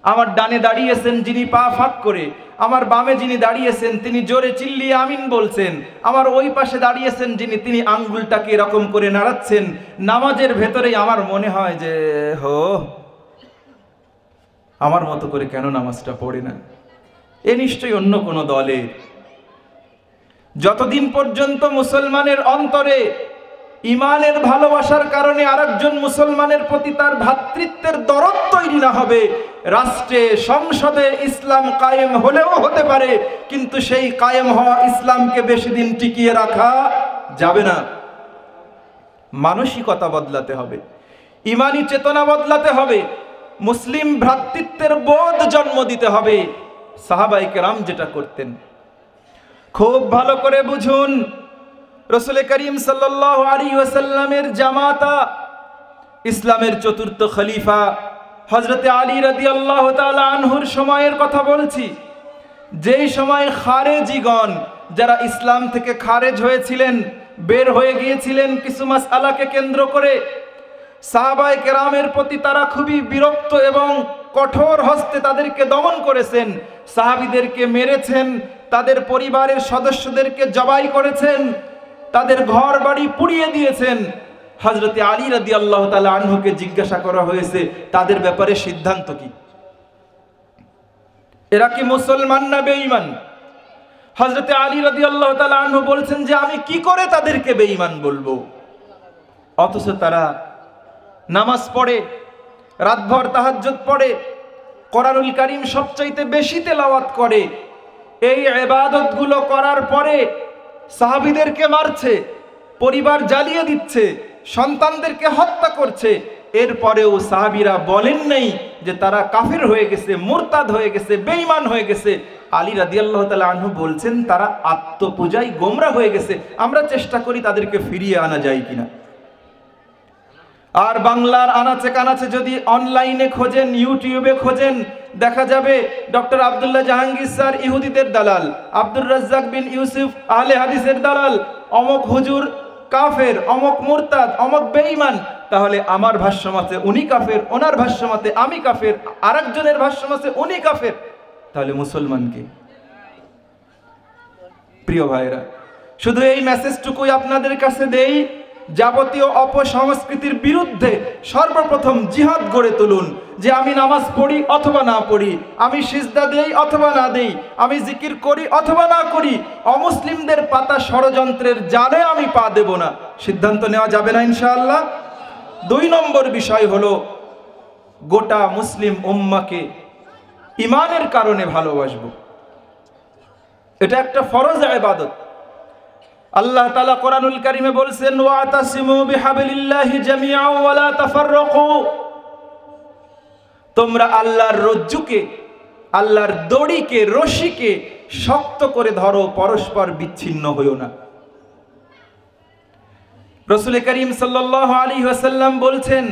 আমার ডানে দাঁড়িয়েছেন যিনি পা ফাঁক করে, আমার বামে যিনি দাঁড়িয়েছেন তিনি জোরে চিল্লিয়ে আমিন বলছেন, আমার ওই পাশে দাঁড়িয়েছেন যিনি, তিনি আঙ্গুলটাকে এরকম করে নাড়াচ্ছেন, নামাজের ভেতরেই আমার মনে হয় যে আমার মতো করে কেন নামাজটা পড়ে না, এ নিশ্চয়ই অন্য কোনো দলে। যতদিন পর্যন্ত মুসলমানের অন্তরে ইমানের ভালোবাসার কারণে আরেকজন মুসলমানের প্রতি তার ভ্রাতৃত্বের দরদ তৈরি না হবে, রাষ্ট্রে সংসদে ইসলাম কায়েম হলেও হতে পারে, কিন্তু সেই কায়েম হওয়া ইসলামকে বেশি দিন টিকিয়ে রাখা যাবে না। মানসিকতা বদলাতে হবে, ইমানি চেতনা বদলাতে হবে, মুসলিম ভ্রাতৃত্বের বোধ জন্ম দিতে হবে। সাহাবায়ে কেরাম যেটা করতেন খুব ভালো করে বুঝুন। রাসূল করিম সাল্লাল্লাহু আলাইহি ওয়াসাল্লামের জামাতা, ইসলামের চতুর্থ খলিফা হযরতে আলী রাদিয়াল্লাহু তাআলা আনহুর সময়ের কথা বলছি, যেই সময় খারেজিগণ, যারা ইসলাম থেকে খারেজ হয়েছিলেন, বের হয়ে গিয়েছিলেন কিছু মাসআলাকে কেন্দ্র করে, সাহাবায়ে কেরামের প্রতি তারা খুবই বিরক্ত এবং কঠোর হস্তে তাদেরকে দমন করেছেন, সাহাবীদেরকে মেরেছেন, তাদের পরিবারের সদস্যদেরকে জবাই করেছেন, তাদের ঘর বাড়ি পুড়িয়ে দিয়েছেন। হযরতে আলী রাদিয়াল্লাহু তাআলা আনহুকে জিজ্ঞাসা করা হয়েছে তাদের ব্যাপারে সিদ্ধান্ত কি, এরা কি মুসলমান না বেঈমান? হযরতে আলী রাদিয়াল্লাহু তাআলা আনহু বলছেন যে আমি কি করে তাদেরকে বেঈমান বলবো? অথচ তারা নামাজ পড়ে, রাতভর তাহাজ্জুদ পড়ে, কোরআনুল কারীম সবচাইতে বেশি তেলাওয়াত করে। এই ইবাদতগুলো করার পরে সাহাবীদেরকে মারছে, পরিবার জ্বালিয়ে দিচ্ছে, সন্তানদেরকে হত্যা করছে। এরপরেও সাহাবীরা বলেন নাই যে তারা কাফির হয়ে গেছে, মুরতাদ হয়ে গেছে, বেঈমান হয়ে গেছে। আলী রাদিয়াল্লাহু তাআলা আনহু বলছেন তারা আত্মপূজায় গোমরা হয়ে গেছে, আমরা চেষ্টা করি তাদেরকে ফিরিয়ে আনা যায় কিনা। আর বাংলার আনাচে কানাচে যদি অনলাইনে খোঁজেন, ইউটিউবে খোঁজেন, দেখা যাবে ডক্টর আব্দুল্লাহ জাহাঙ্গীর স্যার ইহুদিদের দালাল, আব্দুর রাজ্জাক বিন ইউসুফ আহলে হাদিসের দালাল, অমক হুজুর কাফের, অমক মুরতাদ, অমক বেঈমান। তাহলে আমার ভাষ্যমতে উনি কাফের, ওনার ভাষ্যমতে আমি কাফের, আরেকজনের ভাষ্যমতে উনি কাফের। তাহলে মুসলমান কে? প্রিয় ভাইরা, শুধু এই মেসেজটুকুই আপনাদের কাছে দেই, যাবতীয় অপসংস্কৃতির বিরুদ্ধে সর্বপ্রথম জিহাদ গড়ে তুলুন। যে আমি নামাজ পড়ি অথবা না পড়ি, আমি সিজদা দেই অথবা না দেই, আমি জিকির করি অথবা না করি, অমুসলিমদের পাতা ষড়যন্ত্রের জালে আমি পা দেব না, সিদ্ধান্ত নেওয়া যাবে না ইনশাআল্লাহ। 2 নম্বর বিষয় হলো গোটা মুসলিম উম্মাহকে ইমানের কারণে ভালোবাসবো। এটা একটা ফরজ ইবাদত। আল্লাহ তাআলা কোরআনুল কারীমে বলছেন ওয়াতাসিমু বিহাবলিল্লাহি জামিআন ওয়া লা তাফাররাকু, তোমরা আল্লাহর রজ্জুকে, আল্লাহর দড়িকে, রশিকে শক্ত করে ধরো, পরস্পর বিচ্ছিন্ন হইও না। রাসূল করিম সাল্লাল্লাহু আলাইহি ওয়াসাল্লাম বলছেন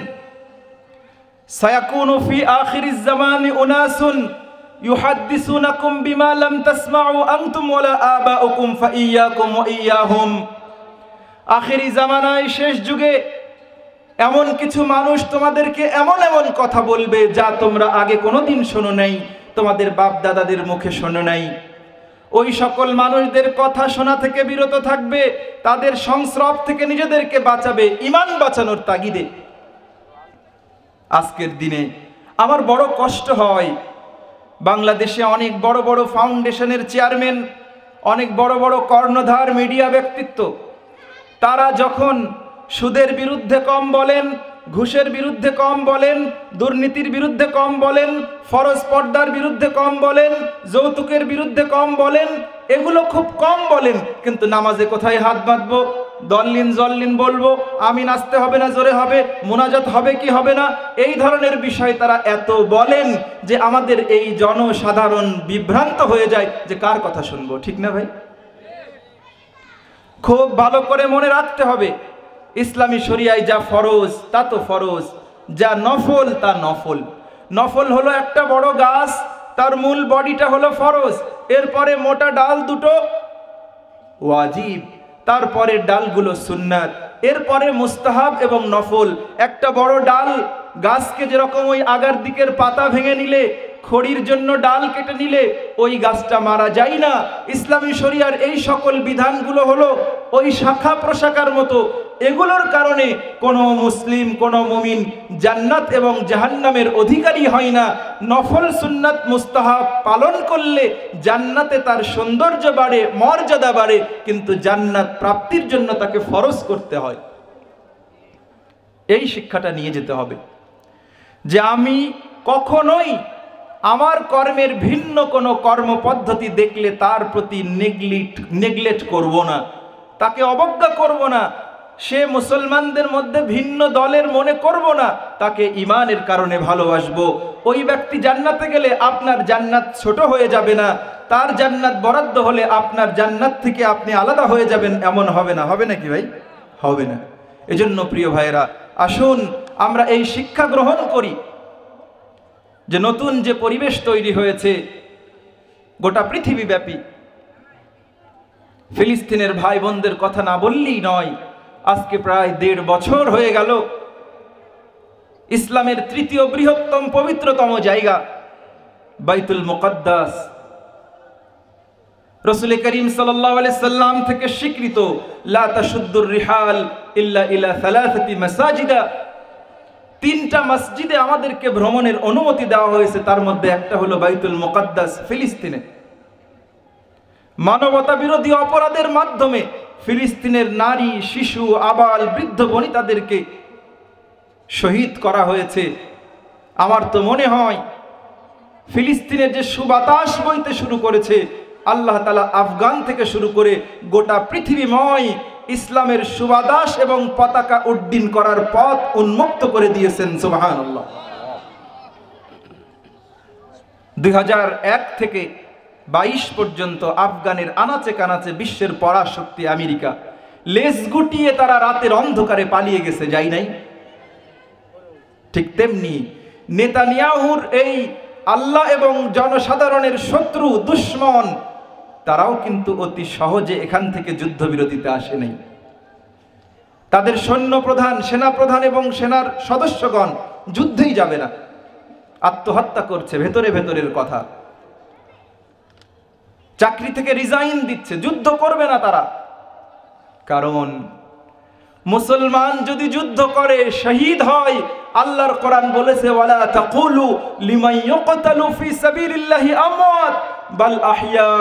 সায়াকুনু ফি আখিরিজ জামানি উনাসুন ইউহাদ্দিসুনাকুম বিমা লাম তাসমাউ আনতুম ওয়ালা আবাউকুম ফাইয়াকুম ওয়া ইয়াহুম। আখেরি জামানায় শেষ যুগে এমন কিছু মানুষ তোমাদেরকে এমন এমন কথা বলবে যা তোমরা আগে কোনোদিন শোনো নাই, তোমাদের বাপ দাদাদের মুখে শোনো নাই। ওই সকল মানুষদের কথা শোনা থেকে বিরত থাকবে, তাদের সংস্রব থেকে নিজেদেরকে বাঁচাবে ঈমান বাঁচানোর তাগিদে। আজকের দিনে আমার বড় কষ্ট হয়, বাংলাদেশে অনেক বড় বড় ফাউন্ডেশনের চেয়ারম্যান, অনেক বড় বড় কর্ণধার মিডিয়া ব্যক্তিত্ব, তারা যখন সুদের বিরুদ্ধে কম বলেন, ঘুষের বিরুদ্ধে কম বলেন, দুর্নীতির বিরুদ্ধে কম বলেন, ফরজ পর্দার বিরুদ্ধে কম বলেন, যৌতুকের বিরুদ্ধে কম বলেন, এগুলো খুব কম বলেন, কিন্তু নামাজে কোথায় হাত বাঁধবো, দল্লিন জল্লিন বলবো, আমিন আসতে হবে না জোরে হবে, মুনাজাত হবে কি হবে না, এই ধরনের বিষয় তারা এত বলেন যে আমাদের এই জনসাধারণ বিভ্রান্ত হয়ে যায় যে কার কথা শুনবো। ঠিক না ভাই? খুব ভালো করে মনে রাখতে হবে, ইসলামী শরিয়ায় যা ফরজ তা তো ফরজ, যা নফল তা নফল। নফল হলো একটা বড় গাছ, তার মূল বডিটা হলো ফরজ, এরপরে মোটা ডাল দুটো ওয়াজিব, তারপরে ডালগুলো সুন্নাত, এরপরে মুস্তাহাব এবং নফল। একটা বড় ডাল গাছকে যেরকম ওই আগার দিকের পাতা ভেঙে নিলে, খড়ির জন্য ডাল কেটে নিলে ওই গাছটা মারা যায় না, ইসলামী শরিয়ার এই সকল বিধানগুলো হলো ওই শাখা প্রশাখার মতো। এগুলোর কারণে কোনো মুসলিম, কোনো মুমিন জান্নাত এবং জাহান্নামের অধিকারী হয় না। নফল সুন্নাত মুস্তাহাব পালন করলে জান্নাতে তার সৌন্দর্য বাড়ে, মর্যাদা বাড়ে, কিন্তু জান্নাত প্রাপ্তির জন্য তাকে ফরজ করতে হয়। এই শিক্ষাটা নিয়ে যেতে হবে যে আমি কখনোই আমার কর্মের ভিন্ন কোনো কর্মপদ্ধতি দেখলে তার প্রতি নেগলেক্ট করব না, তাকে অবজ্ঞা করব না। সে মুসলমানদের মধ্যে ভিন্ন দলের মনে করব না, তাকে ঈমানের কারণে ভালোবাসবো। ওই ব্যক্তি জান্নাতে গেলে আপনার জান্নাত ছোট হয়ে যাবে না, তার জান্নাত বরাদ্দ হলে আপনার জান্নাত থেকে আপনি আলাদা হয়ে যাবেন, এমন হবে না। হবে নাকি ভাই? হবে না। এজন্য প্রিয় ভাইয়েরা, আসুন আমরা এই শিক্ষা গ্রহণ করি যে নতুন যে পরিবেশ তৈরি হয়েছে গোটা পৃথিবীব্যাপী, ফিলিস্তিনের ভাই বোনদের কথা না বললেই নয়। আজকে প্রায় 1.5 বছর হয়ে গেল ইসলামের তৃতীয় বৃহত্তম পবিত্রতম জায়গা বাইতুল মুকদ্দাস রাসূল করিম সাল্লাল্লাহু আলাইহি সাল্লাম থেকে স্বীকৃত, লা তাশুদ্দুর রিহাল ইল্লা ইলা সালাসাতি মাসাজিদা। 3টা মসজিদে আমাদেরকে ভ্রমণের অনুমতি দেওয়া হয়েছে, তার মধ্যে একটা হলো বাইতুল মুকদ্দাস ফিলিস্তিনে। মানবতা বিরোধী অপরাধের মাধ্যমে ফিলিস্তিনের নারী, শিশু, আবাল, বৃদ্ধ বনিতাদেরকে শহীদ করা হয়েছে। আমার তো মনে হয় ফিলিস্তিনের যে সুবাতাস বইতে শুরু করেছে, আল্লাহ তাআলা আফগান থেকে শুরু করে গোটা পৃথিবীময় ইসলামের সুবাতাস এবং পতাকা উড্ডীন করার পথ উন্মুক্ত করে দিয়েছেন। সুবহানাল্লাহ। 2001 থেকে 22 পর্যন্ত আফগানের আনাচে কানাচে বিশ্বের পরাশক্তি আমেরিকা লেজ গুটিয়ে তারা রাতের অন্ধকারে পালিয়ে গেছে, যাই নাই? ঠিক তেমনি নেতানিয়াহুর এই আল্লাহ এবং জনসাধারণের শত্রু দুশ্মন, তারাও কিন্তু অতি সহজে এখান থেকে যুদ্ধবিরতিতে আসে নাই। তাদের সৈন্য প্রধান, সেনা প্রধান এবং সেনার সদস্যগণ যুদ্ধেই যাবে না, আত্মহত্যা করছে। ভেতরে ভেতরের কথা, চাকরি থেকে রিজাইন দিচ্ছে, যুদ্ধ করবে না তারা। কারণ মুসলমান যদি যুদ্ধ করে শহীদ হয়, আল্লাহর কোরআন বলেছে, ওয়ালা তাকুলু লিমান ইউকতালু ফি সাবিলিল্লাহি আমওয়াত বাল আহইয়া।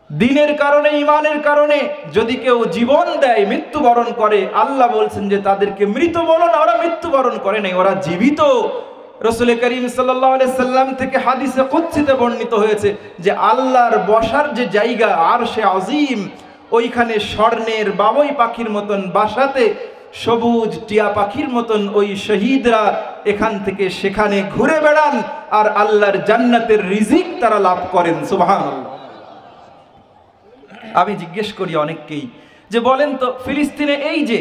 দ্বীনের কারণে, ঈমানের কারণে যদি কেউ জীবন দেয়, মৃত্যুবরণ করে, আল্লাহ বলছেন যে তাদেরকে মৃত বলো না, ওরা মৃত্যুবরণ করে নাই, ওরা জীবিত। রাসূল করিম সাল্লাল্লাহু আলাইহি সাল্লাম থেকে হাদিসে কুদসিতে বর্ণিত হয়েছে যে আল্লাহর বসার যে জায়গা আরশে আজিম, ওইখানে স্বর্ণের বাবুই পাখির মতন বাসাতে সবুজ টিয়া পাখির মতন ওই শহীদরা এখান থেকে সেখানে ঘুরে বেড়ান আর আল্লাহর জান্নাতের রিজিক তারা লাভ করেন। সুবহানাল্লাহ। আমি জিজ্ঞেস করি অনেককেই যে বলেন তো, ফিলিস্তিনে এই যে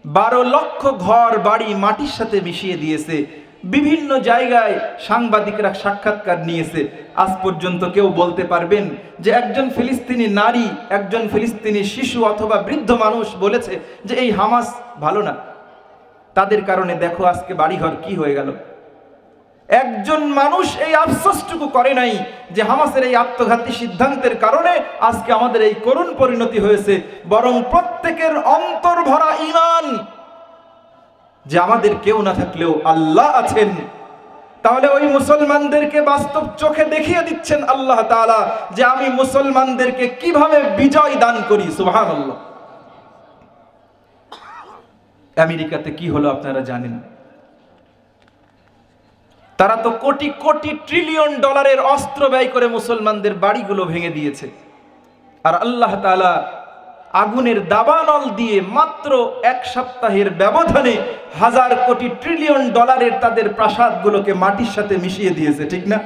12 লক্ষ ঘর বাড়ি মাটির সাথে মিশিয়ে দিয়েছে, বিভিন্ন জায়গায় সাংবাদিকরা সাক্ষাৎকার নিয়েছে। আজ পর্যন্ত কেউ বলতে পারবেন যে একজন ফিলিস্তিনি নারী, একজন ফিলিস্তিনি শিশু অথবা বৃদ্ধ মানুষ বলেছে যে এই হামাস ভালো না, তাদের কারণে দেখো আজকে বাড়িঘর কি হয়ে গেল? একজন মানুষ এই আফসোসটুকু করে নাই যে হামাসের এই আত্মঘাতী সিদ্ধান্তের কারণে আজকে আমাদের এই করুণ পরিণতি হয়েছে। বরং প্রত্যেকের অন্তর ভরা ঈমান যে আমাদের কেউ না থাকলেও আল্লাহ আছেন। তাহলে ওই মুসলমানদেরকে বাস্তব চোখে দেখিয়ে দিচ্ছেন আল্লাহ তাআলা যে আমি মুসলমানদেরকে কিভাবে বিজয় দান করি। সুবহানাল্লাহ। আমেরিকাতে কি হলো আপনারা জানেন? তারা তো কোটি কোটি ট্রিলিয়ন ডলারের অস্ত্র ব্যয় করে মুসলমানদের বাড়িগুলো ভেঙে দিয়েছে। আর আল্লাহ তাআলা আগুনের দাবানল দিয়ে মাত্র এক সপ্তাহের ব্যবধানে হাজার কোটি ট্রিলিয়ন ডলারের তাদের প্রাসাদগুলোকে মাটির সাথে মিশিয়ে দিয়েছে, ঠিক না?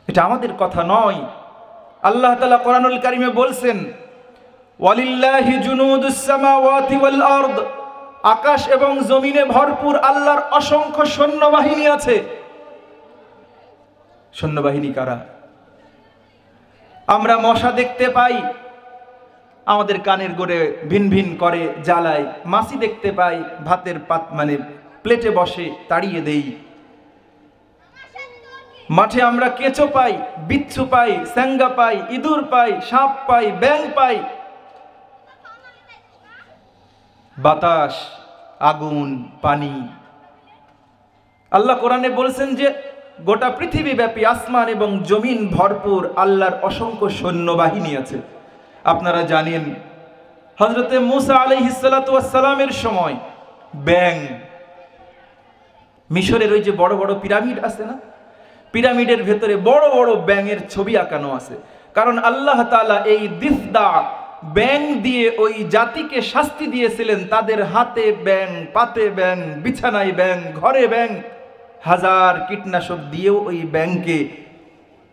এটা আমাদের কথা নয়। আল্লাহ তাআলা কোরআনুল কারীমে বলছেন, ওয়ালিল্লাহি জুনুদুস সামাওয়াতি ওয়াল আরদ, আকাশ এবং জমিনে ভরপুর আল্লাহর অসংখ্য সৈন্যবাহিনী আছে। সৈন্যবাহিনী কারা? আমরা মশা দেখতে পাই, আমাদের কানের গোড়ে ভিন ভিন করে জ্বালায়। মাছি দেখতে পাই, ভাতের পাত মানে প্লেটে বসে, তাড়িয়ে দেই। মাঠে আমরা কেঁচো পাই, বিচ্ছু পাই, স্যাঙ্গা পাই, ইঁদুর পাই, সাপ পাই, ব্যাঙ পাই। বাতাস, আগুন, পানি। আল্লাহ কোরআনে বলছেন যে গোটা পৃথিবী ব্যাপী আসমান এবং জমিন ভরপুর আল্লাহর অসংখ্য সৈন্যবাহিনী আছে। আপনারা জানেন হযরতে মূসা আলাইহিস সালাতু ওয়াস সালামের সময় ব্যাঙ, মিশরের ওই যে বড় বড় পিরামিড আছে না, পিরামিডের ভেতরে বড় বড় ব্যাঙের ছবি আঁকানো আছে। কারণ আল্লাহ তাআলা এই দিফদা ব্যাঙ দিয়ে ওই জাতিকে শাস্তি দিয়েছিলেন। তাদের হাতে ব্যাঙ, পাতে ব্যাঙ, বিছানায় ব্যাঙ, ঘরে ব্যাঙ। হাজার কীটনাশক দিয়েও ওই ব্যাঙকে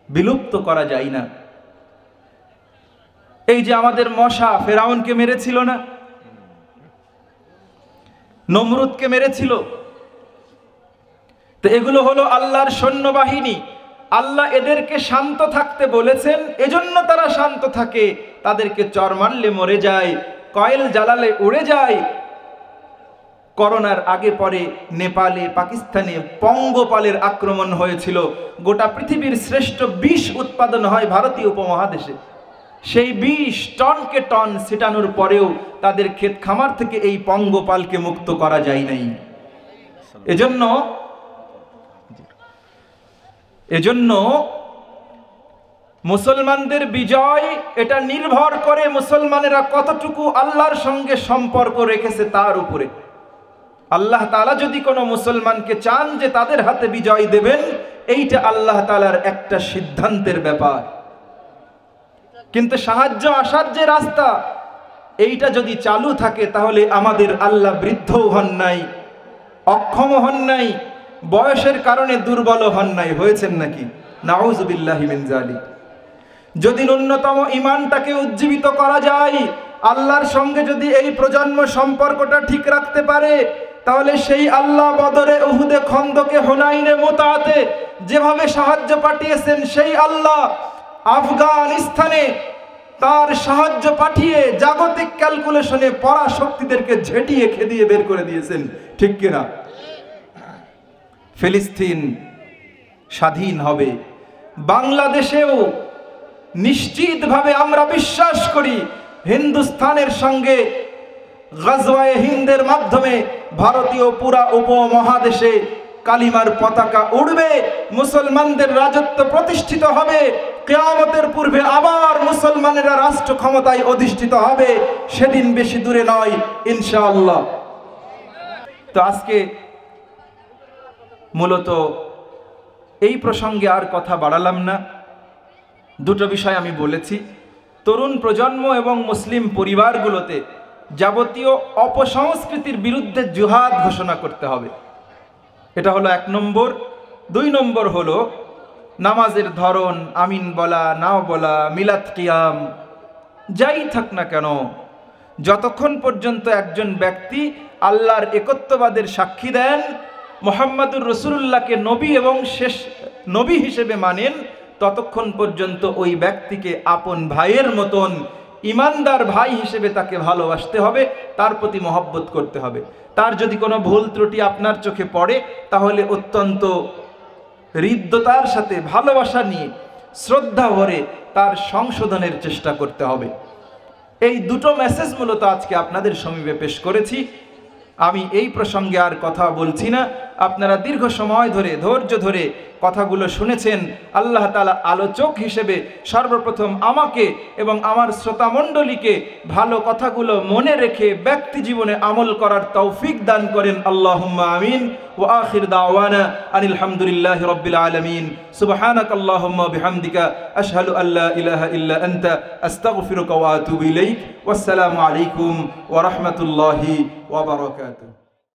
বিলুপ্ত করা যায় না। এই যে আমাদের মশা ফেরাউনকে মেরেছিল না, নমরুদকে মেরেছিল, তো এগুলো হলো আল্লাহর সৈন্যবাহিনী। আল্লাহ এদেরকে শান্ত থাকতে বলেছেন, এজন্য তারা শান্ত থাকে। তাদেরকে চর মারলে মরে যায়, কয়েল জ্বালালে উড়ে যায়। করোনার আগে পরে নেপালে, পাকিস্তানে পঙ্গপালের আক্রমণ হয়েছিল। গোটা পৃথিবীর শ্রেষ্ঠ বিষ উৎপাদন হয় ভারতীয় উপমহাদেশে। সেই বিষ টনকে টন ছিটানোর পরেও তাদের ক্ষেত খামার থেকে এই পঙ্গপালকে মুক্ত করা যায় নাই। এজন্য মুসলমানদের বিজয় এটা নির্ভর করে মুসলমানেরা কতটুকু আল্লাহর সঙ্গে সম্পর্ক রেখেছে তার উপরে। আল্লাহ তাআলা যদি কোনো মুসলমানকে চান যে তাদের হাতে বিজয় দেবেন, এইটা আল্লাহ তাআলার একটা সিদ্ধান্তের ব্যাপার। কিন্তু সাহায্য আসার যে রাস্তা, এইটা যদি চালু থাকে তাহলে আমাদের আল্লাহ বৃদ্ধও হন নাই, অক্ষম হন নাই, বয়সের কারণে দুর্বল হন নাই। হয়েছেন নাকি? নাউযুবিল্লাহি মিন যালিক। যদি ন্যূনতম ঈমানটাকে উজ্জীবিত করা যায়, আল্লাহর সঙ্গে যদি এই প্রজন্ম সম্পর্কটা ঠিক রাখতে পারে, তাহলে সেই আল্লাহ বদরে, উহুদে, খন্দকে, হুনাইনে, মুতাতে যেভাবে সাহায্য পাঠিয়েছেন, সেই আল্লাহ আফগানিস্তানে তার সাহায্য পাঠিয়ে জাগতিক ক্যালকুলেশনে পরাশক্তিদেরকে ঝেঁটিয়ে খেদিয়ে বের করে দিয়েছেন, ঠিক কিনা? ফিলিস্তিন স্বাধীন হবে। বাংলাদেশেও নিশ্চিতভাবে আমরা বিশ্বাস করি হিন্দুস্তানের সঙ্গে গাজওয়ায়ে হিন্দের মাধ্যমে ভারতীয় পুরা উপমহাদেশে কালিমার পতাকা উড়বে, মুসলমানদের রাজত্ব প্রতিষ্ঠিত হবে। কিয়ামতের পূর্বে আবার মুসলমানেরা রাষ্ট্র ক্ষমতায় অধিষ্ঠিত হবে, সেদিন বেশি দূরে নয় ইনশাআল্লাহ। তো আজকে মূলত এই প্রসঙ্গে আর কথা বাড়ালাম না। দুটো বিষয় আমি বলেছি। তরুণ প্রজন্ম এবং মুসলিম পরিবারগুলোতে যাবতীয় অপসংস্কৃতির বিরুদ্ধে জিহাদ ঘোষণা করতে হবে, এটা হলো 1 নম্বর। 2 নম্বর হলো নামাজের ধরন, আমিন বলা, নাও বলা, মিলাদ কিয়াম যাই থাক না কেন, যতক্ষণ পর্যন্ত একজন ব্যক্তি আল্লাহর একত্ববাদের সাক্ষী দেন, মুহাম্মাদুর রাসূলুল্লাহকে নবী এবং শেষ নবী হিসেবে মানেন, ততক্ষণ পর্যন্ত ওই ব্যক্তিকে আপন ভাইয়ের মতন ইমানদার ভাই হিসেবে তাকে ভালোবাসতে হবে, তার প্রতি মহব্বত করতে হবে। তার যদি কোনো ভুল ত্রুটি আপনার চোখে পড়ে, তাহলে অত্যন্ত হৃদ্যতার সাথে ভালোবাসা নিয়ে শ্রদ্ধা ভরে তার সংশোধনের চেষ্টা করতে হবে। এই দুটো মেসেজ মূলত আজকে আপনাদের সমীপে পেশ করেছি। আমি এই প্রসঙ্গে আর কথা বলছি না। আপনারা দীর্ঘ সময় ধরে ধৈর্য ধরে কথাগুলো শুনেছেন। আল্লাহ তাআলা আলোচক হিসেবে সর্বপ্রথম আমাকে এবং আমার শ্রোতামণ্ডলীকে ভালো কথাগুলো মনে রেখে ব্যক্তি জীবনে আমল করার তৌফিক দান করেন। আল্লাহুম্মা আমিন। ওয়া আখির দাওয়ানা আনিল হামদুলিল্লাহি রাব্বিল আলামিন। সুবহানাকাল্লাহুম্মা বিহামদিকা আশহাদু আল্লা ইলাহা ইল্লা আনতা আস্তাগফিরুকা ওয়া আতুবু ইলাইক। ওয়াসসালামু আলাইকুম ওয়া রাহমাতুল্লাহি ওয়া বারাকাতুহু।